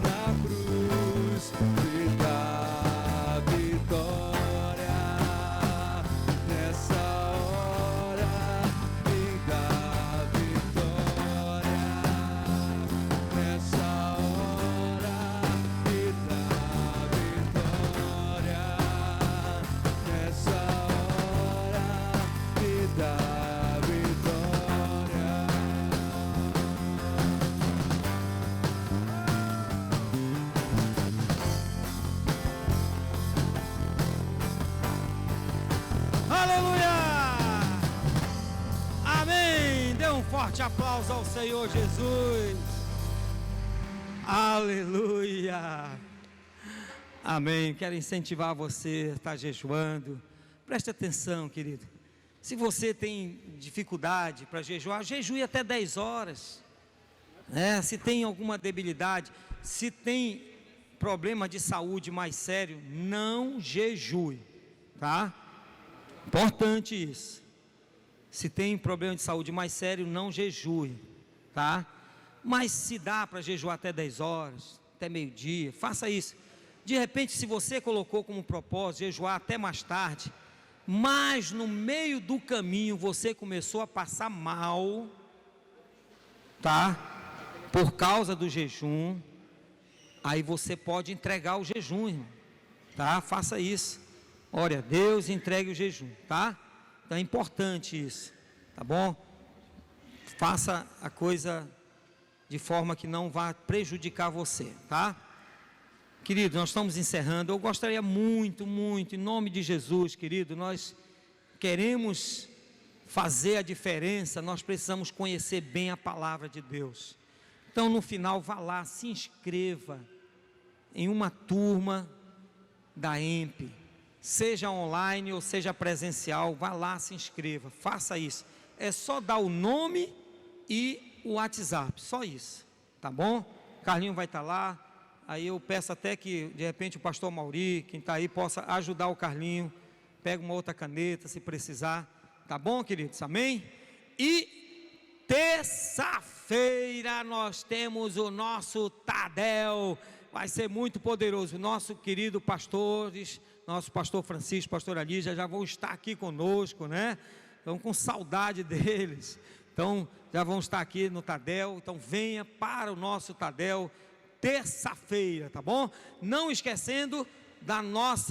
na cruz me dá vitória. Nessa hora me dá vitória. Nessa hora me dá vitória. Nessa hora me dá vitória. Aleluia! Amém! Dê um forte aplauso ao Senhor Jesus. Aleluia! Amém. Quero incentivar você a estar jejuando. Preste atenção, querido. Se você tem dificuldade para jejuar, jejue até 10 horas. Se tem alguma debilidade, se tem problema de saúde mais sério, não jejue, tá? Importante isso. Se tem problema de saúde mais sério, não jejue, tá? Mas se dá para jejuar até 10 horas, até meio-dia, faça isso. De repente, se você colocou como propósito jejuar até mais tarde, mas no meio do caminho você começou a passar mal, tá? Por causa do jejum, aí você pode entregar o jejum, irmão, tá? Faça isso. Ore a Deus e entregue o jejum, tá? Então é importante isso, tá bom? Faça a coisa de forma que não vá prejudicar você, tá? Querido, nós estamos encerrando. Eu gostaria muito, em nome de Jesus, querido, nós queremos fazer a diferença, nós precisamos conhecer bem a palavra de Deus. Então, no final, vá lá, se inscreva em uma turma da EMP, seja online ou seja presencial, vá lá, se inscreva, faça isso. É só dar o nome e o WhatsApp, só isso, tá bom? Carlinho vai estar lá, aí eu peço até que de repente o pastor Mauri, quem está aí, possa ajudar o Carlinho, pega uma outra caneta se precisar, tá bom, queridos? Amém? E terça-feira nós temos o nosso Tadel, vai ser muito poderoso. Nosso querido pastores, nosso pastor Francisco, pastor Alígia, já vão estar aqui conosco, né? Estão com saudade deles, então já vão estar aqui no Tadel. Então venha para o nosso Tadel terça-feira, tá bom? Não esquecendo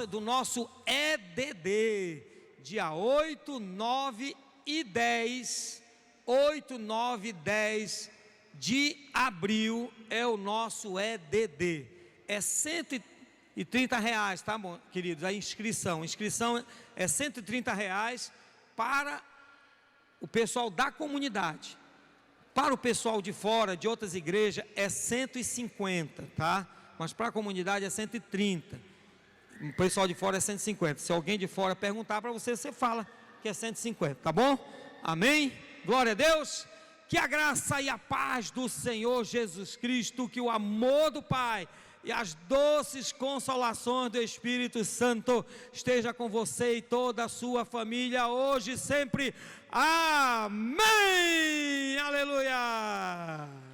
do nosso EDD, dia 8, 9 e 10, 8, 9 e 10 de abril é o nosso EDD, é R$130, tá bom, queridos? A inscrição é R$130 para o pessoal da comunidade. Para o pessoal de fora, de outras igrejas, é 150, tá? Mas para a comunidade é 130. O pessoal de fora é 150. Se alguém de fora perguntar para você, você fala que é 150, tá bom? Amém? Glória a Deus. Que a graça e a paz do Senhor Jesus Cristo, que o amor do Pai e as doces consolações do Espírito Santo esteja com você e toda a sua família, hoje e sempre. Amém! Aleluia!